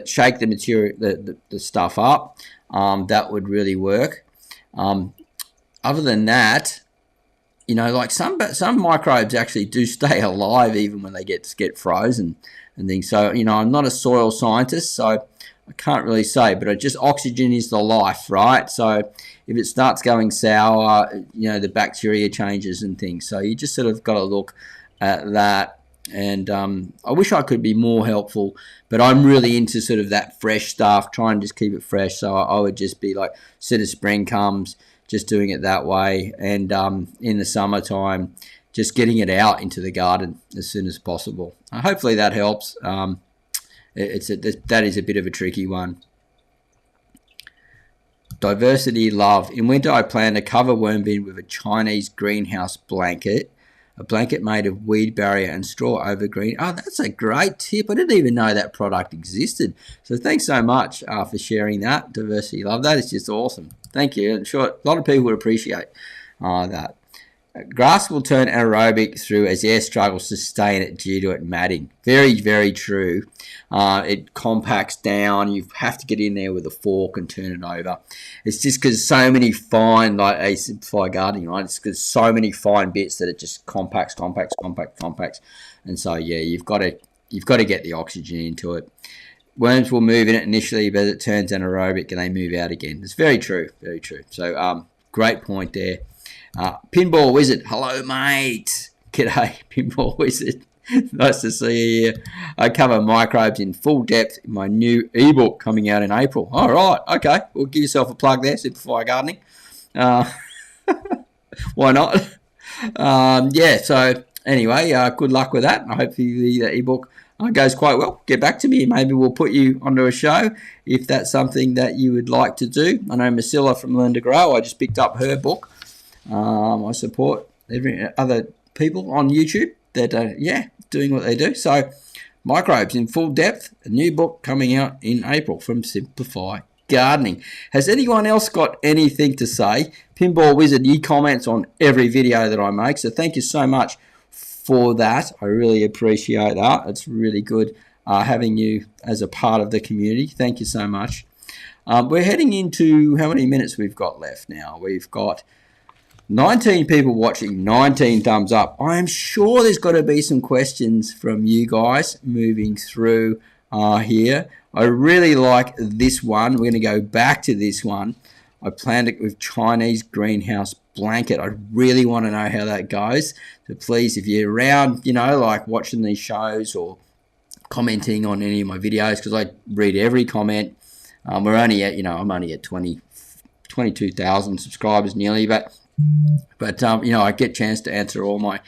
shake the material, the stuff up, that would really work. Other than that, like some microbes actually do stay alive even when they get frozen and things. So I'm not a soil scientist, so I can't really say, but oxygen is the life, right? So if it starts going sour, the bacteria changes and things. So you just sort of got to look at that. And I wish I could be more helpful, but I'm really into sort of that fresh stuff, try and just keep it fresh. So I would just be like, as soon as spring comes, just doing it that way. And in the summertime, just getting it out into the garden as soon as possible. Hopefully that helps. That is a bit of a tricky one. Diversity love. In winter, I plan to cover worm bin with a Chinese greenhouse blanket. A blanket made of weed barrier and straw over green. Oh, that's a great tip. I didn't even know that product existed. So thanks so much for sharing that. Diversity love. That is just awesome. Thank you. I'm sure a lot of people would appreciate that. Grass will turn anaerobic through as air struggles to stay in it due to it matting. Very, very true. It compacts down. You have to get in there with a fork and turn it over. It's just because so many fine, like a simplified gardening, right? It's because so many fine bits that it just compacts. And so yeah, you've got to get the oxygen into it. Worms will move in it initially, but it turns anaerobic and they move out again. It's very true, very true. So great point there. Pinball Wizard, hello mate. G'day, Pinball Wizard. Nice to see you here. I cover microbes in full depth in my new ebook coming out in April. All right, okay. Well, give yourself a plug there, Simplify Gardening. Why not? Yeah, so anyway, good luck with that. Hopefully the ebook goes quite well. Get back to me. Maybe we'll put you onto a show if that's something that you would like to do. I know Marcilla from Learn to Grow. I just picked up her book. I support every other people on YouTube that doing what they do. So Microbes in full depth, a new book coming out in April from Simplify Gardening. Has anyone else got anything to say? Pinball Wizard, he comments on every video that I make, so thank you so much for that. I really appreciate that. It's really good having you as a part of the community. Thank you so much. We're heading into how many minutes we've got left now? We've got 19 people watching, 19 thumbs up. I am sure there's got to be some questions from you guys moving through here. I really like this one. We're going to go back to this one. I planned it with Chinese greenhouse blanket. I really want to know how that goes. So please, if you're around, like watching these shows or commenting on any of my videos, because I read every comment. We're only at, I'm only at 22,000 subscribers nearly, but I get a chance to answer all my,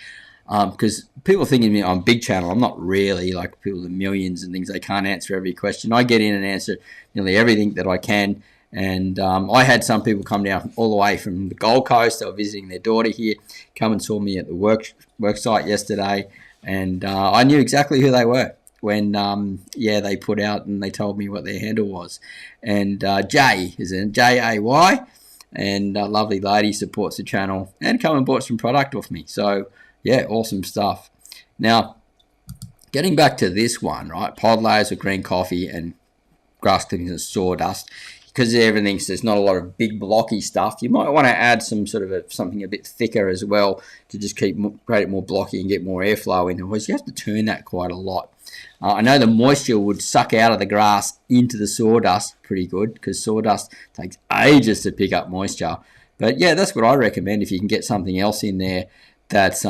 because people think of me on big channel. I'm not really, like people with millions and things. They can't answer every question. I get in and answer nearly everything that I can. And I had some people come down all the way from the Gold Coast. They were visiting their daughter here, come and saw me at the work site yesterday. And I knew exactly who they were when, they put out and they told me what their handle was. And Jay, is it Jay? And a lovely lady supports the channel and come and bought some product off me. So, yeah, awesome stuff. Now, getting back to this one, right, pod layers of green coffee and grass clippings and sawdust. Because there's not a lot of big blocky stuff, you might want to add some sort of something a bit thicker as well to just create it more blocky and get more airflow in. Otherwise, you have to turn that quite a lot. I know the moisture would suck out of the grass into the sawdust pretty good, because sawdust takes ages to pick up moisture. But yeah, that's what I recommend. If you can get something else in there that's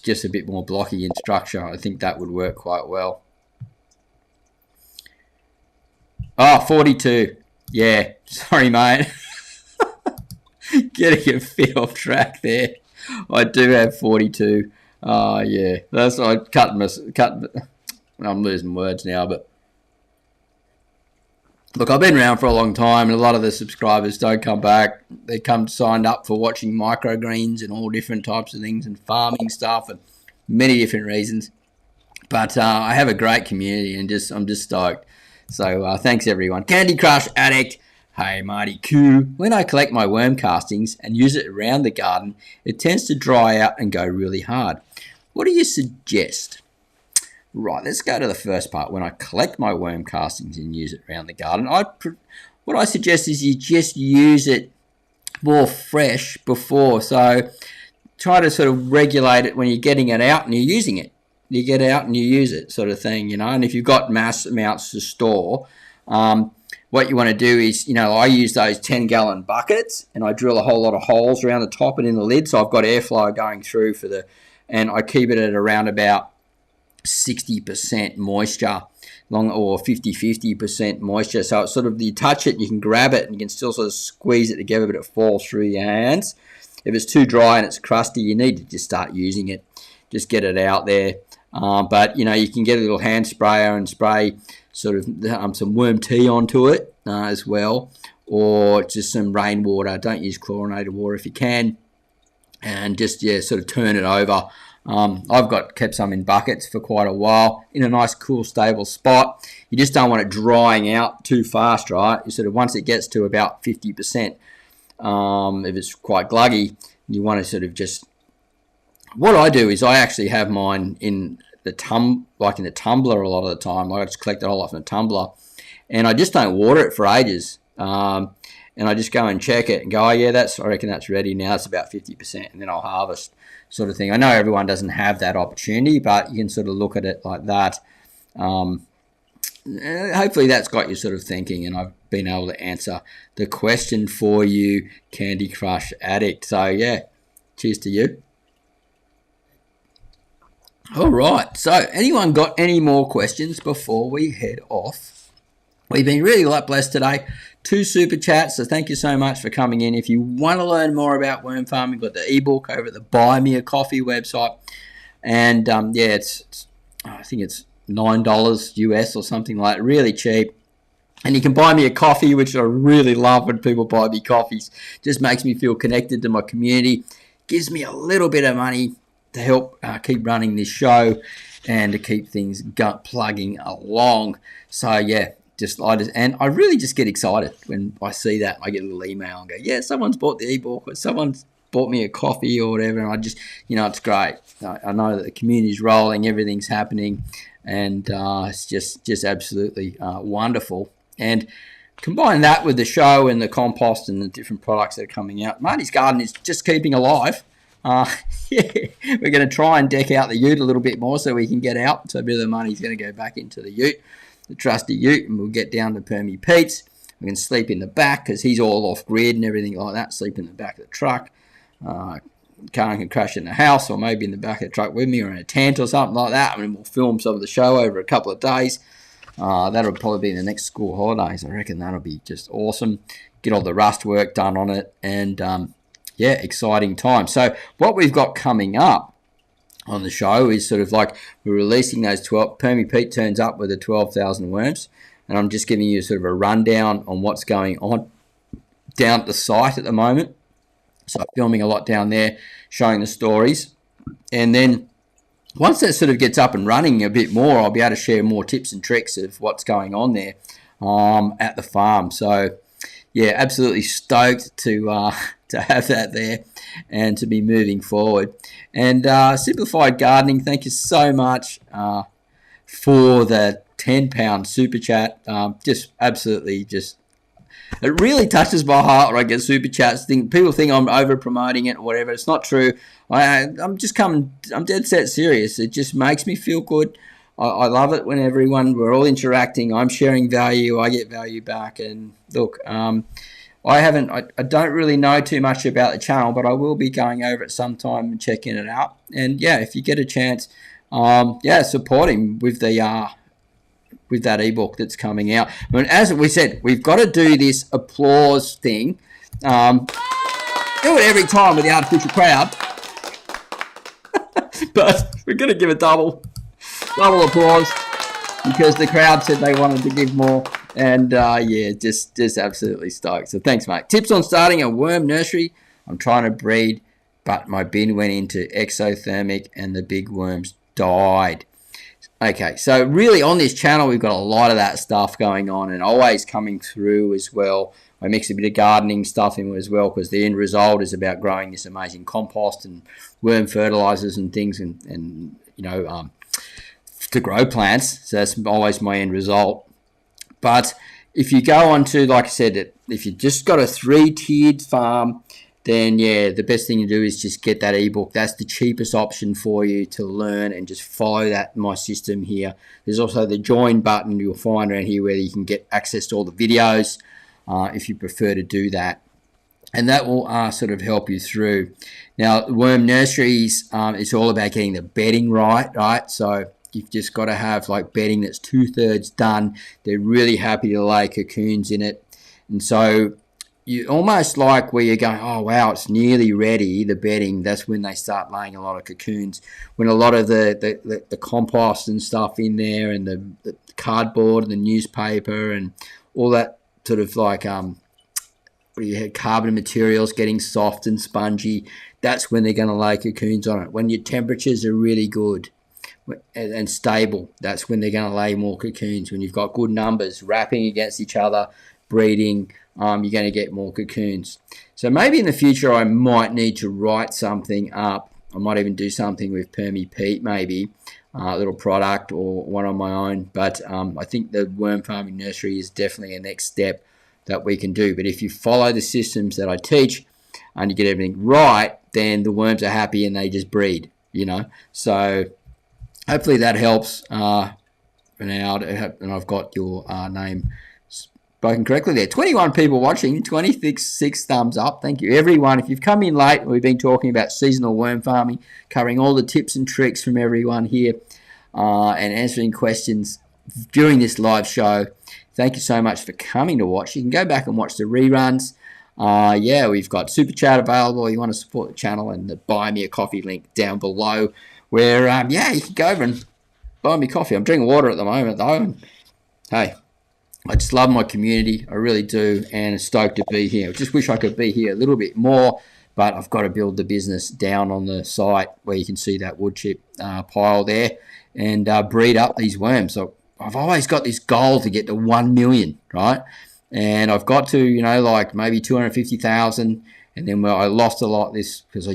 just a bit more blocky in structure, I think that would work quite well. Oh, 42. Yeah, sorry, mate. Getting a bit off track there. I do have 42. Yeah, that's I I'm losing words now, but look, I've been around for a long time, and a lot of the subscribers don't come back. They come signed up for watching microgreens and all different types of things and farming stuff and many different reasons. But I have a great community, and I'm just stoked. So thanks everyone. Candy Crush Addict. Hey Marty Q. When I collect my worm castings and use it around the garden, it tends to dry out and go really hard. What do you suggest? Right, let's go to the first part. When I collect my worm castings and use it around the garden, what I suggest is you just use it more fresh before. So try to sort of regulate it when you're getting it out and you're using it. You get out and you use it, sort of thing, And if you've got mass amounts to store, what you want to do is, I use those 10-gallon buckets and I drill a whole lot of holes around the top and in the lid, so I've got airflow going through for the and I keep it at around about 60% moisture, or 50% moisture. So it's sort of, you touch it, you can grab it, and you can still sort of squeeze it together, but it falls through your hands. If it's too dry and it's crusty, you need to just start using it. Just get it out there. But you know, you can get a little hand sprayer and spray sort of some worm tea onto it as well, or just some rainwater. Don't use chlorinated water if you can, and just sort of turn it over. I've kept some in buckets for quite a while in a nice, cool, stable spot. You just don't want it drying out too fast, right? You sort of, once it gets to about 50%, if it's quite gluggy, you want to sort of just. What I do is I actually have mine in the tumbler a lot of the time. I just collect it all off in a tumbler, and I just don't water it for ages. And I just go and check it and go, oh yeah, I reckon that's ready now. It's about 50%, and then I'll harvest, sort of thing. I know everyone doesn't have that opportunity, but you can sort of look at it like that. Hopefully that's got you sort of thinking, and I've been able to answer the question for you, Candy Crush Addict. So yeah, cheers to you. All right, so anyone got any more questions before we head off? We've been really blessed today. 2 super chats, so thank you so much for coming in. If you want to learn more about worm farming, we've got the ebook over at the Buy Me a Coffee website, and I think it's $9 US or something like that, really cheap. And you can buy me a coffee, which I really love when people buy me coffees. Just makes me feel connected to my community, gives me a little bit of money to help keep running this show and to keep things plugging along. So yeah, I really just get excited when I see that. I get a little email and go, yeah, someone's bought the ebook, or someone's bought me a coffee or whatever, and I just, it's great. I know that the community's rolling, everything's happening, and it's just absolutely wonderful. And combine that with the show and the compost and the different products that are coming out. Marty's Garden is just keeping alive. We're going to try and deck out the ute a little bit more so we can get out. So a bit of the money's going to go back into the ute, the trusty ute, and we'll get down to Permy Pete's. We can sleep in the back because he's all off grid and everything like that. Sleep in the back of the truck. Car can crash in the house, or maybe in the back of the truck with me, or in a tent or something like that. I mean, we'll film some of the show over a couple of days. That'll probably be in the next school holidays. I reckon that'll be just awesome. Get all the rust work done on it, and exciting time. So what we've got coming up on the show is sort of like we're releasing those 12. Permy Pete turns up with the 12,000 worms, and I'm just giving you sort of a rundown on what's going on down at the site at the moment. So I'm filming a lot down there, showing the stories, and then once that sort of gets up and running a bit more, I'll be able to share more tips and tricks of what's going on there at the farm. So yeah, absolutely stoked to have that there and to be moving forward. And Simplified Gardening, thank you so much for the £10 super chat. Just absolutely it really touches my heart when I get super chats. People think I'm over promoting it or whatever. It's not true. I'm dead set serious. It just makes me feel good. I love it when we're all interacting. I'm sharing value. I get value back. And look, I don't really know too much about the channel, but I will be going over it sometime and checking it out. And yeah, if you get a chance, support him with that ebook that's coming out. I mean, as we said, we've got to do this applause thing. Do it every time with the artificial crowd. But we're going to give a double applause because the crowd said they wanted to give more. And just absolutely stoked. So thanks, mate. Tips on starting a worm nursery. I'm trying to breed, but my bin went into exothermic and the big worms died. Okay, so really on this channel, we've got a lot of that stuff going on and always coming through as well. I mix a bit of gardening stuff in as well because the end result is about growing this amazing compost and worm fertilizers and things and to grow plants. So that's always my end result. But if you go on to, like I said, if you just got a 3-tiered farm, then yeah, the best thing to do is just get that ebook. That's the cheapest option for you to learn and just follow my system here. There's also the join button you'll find around here where you can get access to all the videos if you prefer to do that. and that will sort of help you through. Now, worm nurseries, it's all about getting the bedding right? So you've just got to have like bedding that's 2/3 done. They're really happy to lay cocoons in it. And so you almost like where you're going, oh, wow, it's nearly ready, the bedding. That's when they start laying a lot of cocoons. When a lot of the compost and stuff in there and the cardboard and the newspaper and all that sort of like you had carbon materials getting soft and spongy, that's when they're going to lay cocoons on it. When your temperatures are really good and stable, that's when they're going to lay more cocoons. When you've got good numbers wrapping against each other, breeding, you're going to get more cocoons. So maybe in the future I might need to write something up. I might even do something with Permy Peat, maybe a little product or one on my own. But I think the worm farming nursery is definitely a next step that we can do. But if you follow the systems that I teach and you get everything right, then the worms are happy and they just breed, So hopefully that helps for now. And I've got your name spoken correctly there. 21 people watching, 26 thumbs up. Thank you, everyone. If you've come in late, we've been talking about seasonal worm farming, covering all the tips and tricks from everyone here and answering questions during this live show. Thank you so much for coming to watch. You can go back and watch the reruns. We've got Super Chat available. You want to support the channel, and the Buy Me a Coffee link down below where, you can go over and buy me coffee. I'm drinking water at the moment, though. And, hey, I just love my community. I really do, and stoked to be here. I just wish I could be here a little bit more, but I've got to build the business down on the site where you can see that wood chip pile there and breed up these worms. So I've always got this goal to get to 1 million, right? And I've got to, like maybe 250,000. And then I lost a lot of this because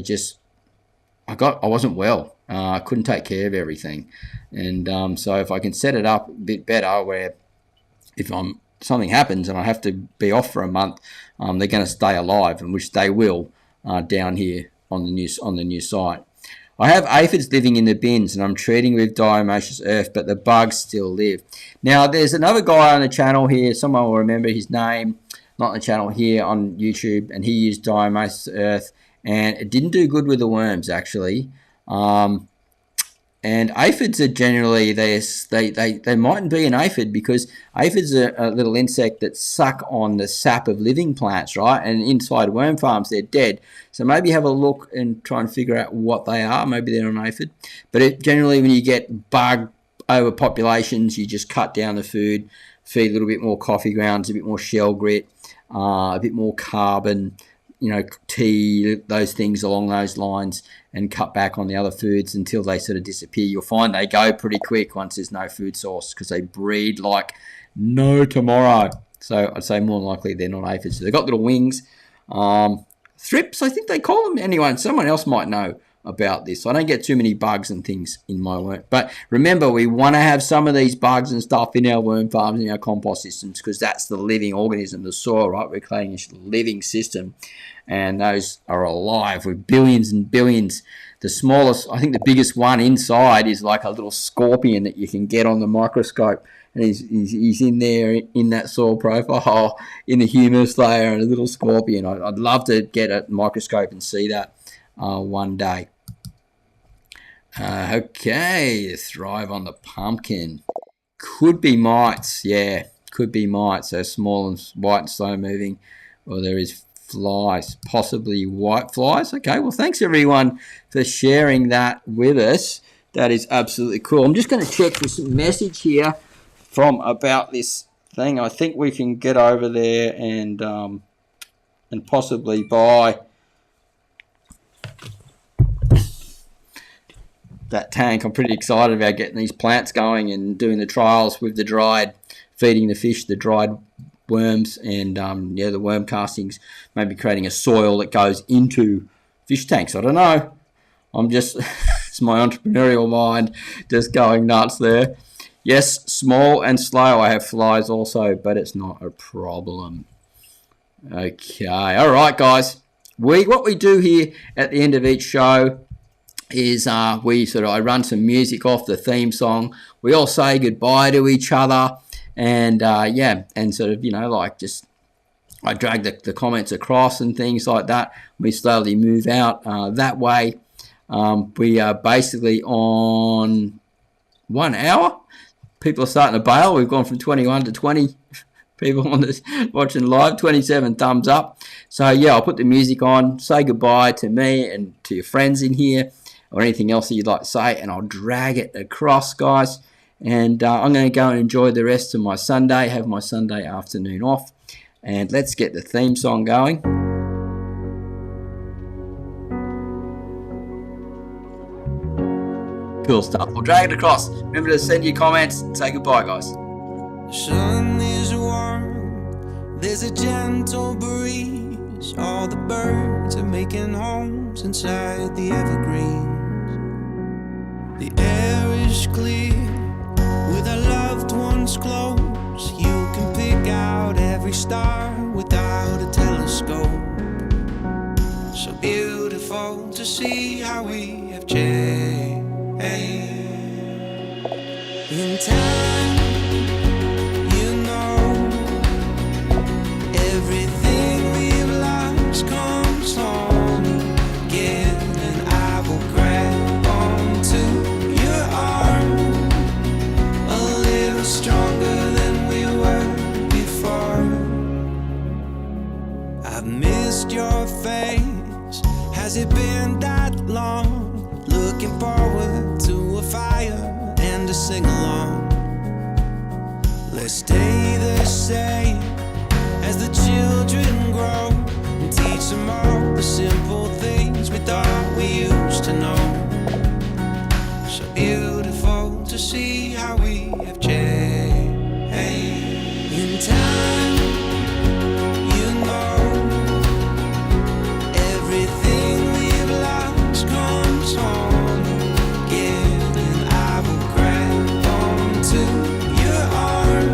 I wasn't well. I couldn't take care of everything. And so if I can set it up a bit better where if something happens and I have to be off for a month, they're going to stay alive, and which they will down here on the new site. I have aphids living in the bins, and I'm treating with diatomaceous earth, but the bugs still live. Now, there's another guy on the channel here. Someone will remember his name, not on the channel here on YouTube, and he used diatomaceous earth, and it didn't do good with the worms, actually. And aphids are generally, they mightn't be an aphid, because aphids are a little insect that suck on the sap of living plants, right? And inside worm farms, they're dead. So maybe have a look and try and figure out what they are. Maybe they're an aphid. But generally, when you get bug overpopulations, you just cut down the food, feed a little bit more coffee grounds, a bit more shell grit, a bit more carbon, tea, those things along those lines, and cut back on the other foods until they sort of disappear. You'll find they go pretty quick once there's no food source, because they breed like no tomorrow. So I'd say more than likely they're not aphids. So they've got little wings. Thrips, I think they call them. Anyway, someone else might know about this. I don't get too many bugs and things in my work. But remember, we want to have some of these bugs and stuff in our worm farms, in our compost systems, because that's the living organism, the soil, right? We're creating a living system, and those are alive with billions and billions. The smallest, I think the biggest one inside is like a little scorpion that you can get on the microscope. And he's in there in that soil profile, in the humus layer, and a little scorpion. I'd love to get a microscope and see that one day. Okay, thrive on the pumpkin. Could be mites, yeah, could be mites. So small and white and slow moving. Or there is flies, possibly white flies. Okay, well, thanks everyone for sharing that with us. That is absolutely cool. I'm just going to check for some message here from about this thing. I think we can get over there and possibly buy that tank. I'm pretty excited about getting these plants going and doing the trials with the dried, feeding the fish the dried worms, and the worm castings, maybe creating a soil that goes into fish tanks. I don't know. I'm just it's my entrepreneurial mind just going nuts there. Yes, small and slow. I have flies also, but it's not a problem. Okay, all right, guys. What we do here at the end of each show is I run some music off the theme song. We all say goodbye to each other, and and sort of just I drag the comments across and things like that. We slowly move out that way. We are basically on 1 hour. People are starting to bail. We've gone from 21 to 20 people on this watching live, 27 thumbs up. So yeah, I'll put the music on, say goodbye to me and to your friends in here, or anything else that you'd like to say, and I'll drag it across, guys. And I'm going to go and enjoy the rest of my Sunday, have my Sunday afternoon off. And let's get the theme song going. Cool stuff. I'll drag it across. Remember to send your comments and say goodbye, guys. The sun is warm, there's a gentle breeze. All the birds are making homes inside the evergreens. The air is clear, with our loved ones close. You can pick out every star without a telescope. So beautiful to see how we have changed. In time, you know, everything we've lost comes home again, and I will grab onto your arm a little stronger than we were before. I've missed your face, has it been that long? Looking forward to a fire and a sing-along. Let's stay the same as the children grow, and teach them all the simple things we thought we used to know. So beautiful to see how we have changed. In time, you know, everything we've lost comes home again, and I will grab onto your arm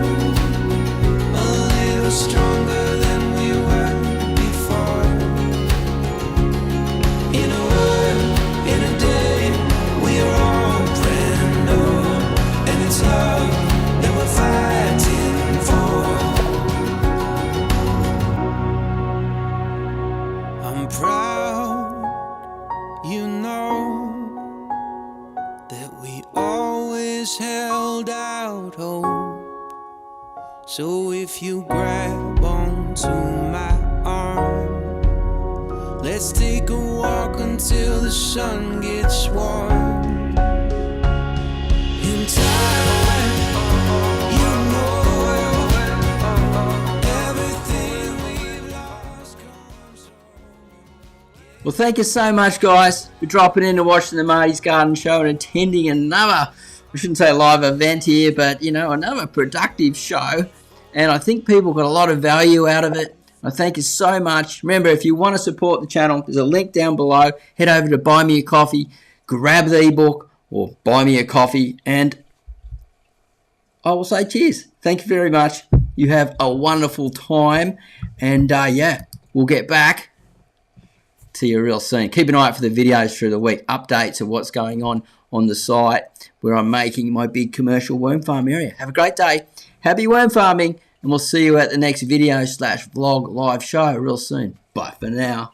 a little stronger than we were before. In a world, in a day, we are all brand new, and it's love that we're fighting for. I'm proud, you know, that we always held out hope. So if you grab onto my arm, let's take a walk until the sun gets warm. In time, you know, everything we've lost comes home. Well, thank you so much, guys, for dropping in and watching the Marty's Garden Show and attending another, I shouldn't say live event here, but, you know, another productive show. And I think people got a lot of value out of it. I thank you so much. Remember, if you want to support the channel, there's a link down below. Head over to Buy Me a Coffee, grab the ebook, or buy me a coffee, and I will say cheers. Thank you very much. You have a wonderful time. And, yeah, we'll get back to you real soon. Keep an eye out for the videos through the week, updates of what's going on the site where I'm making my big commercial worm farm area. Have a great day. Happy worm farming, and we'll see you at the next video / vlog live show real soon. Bye for now.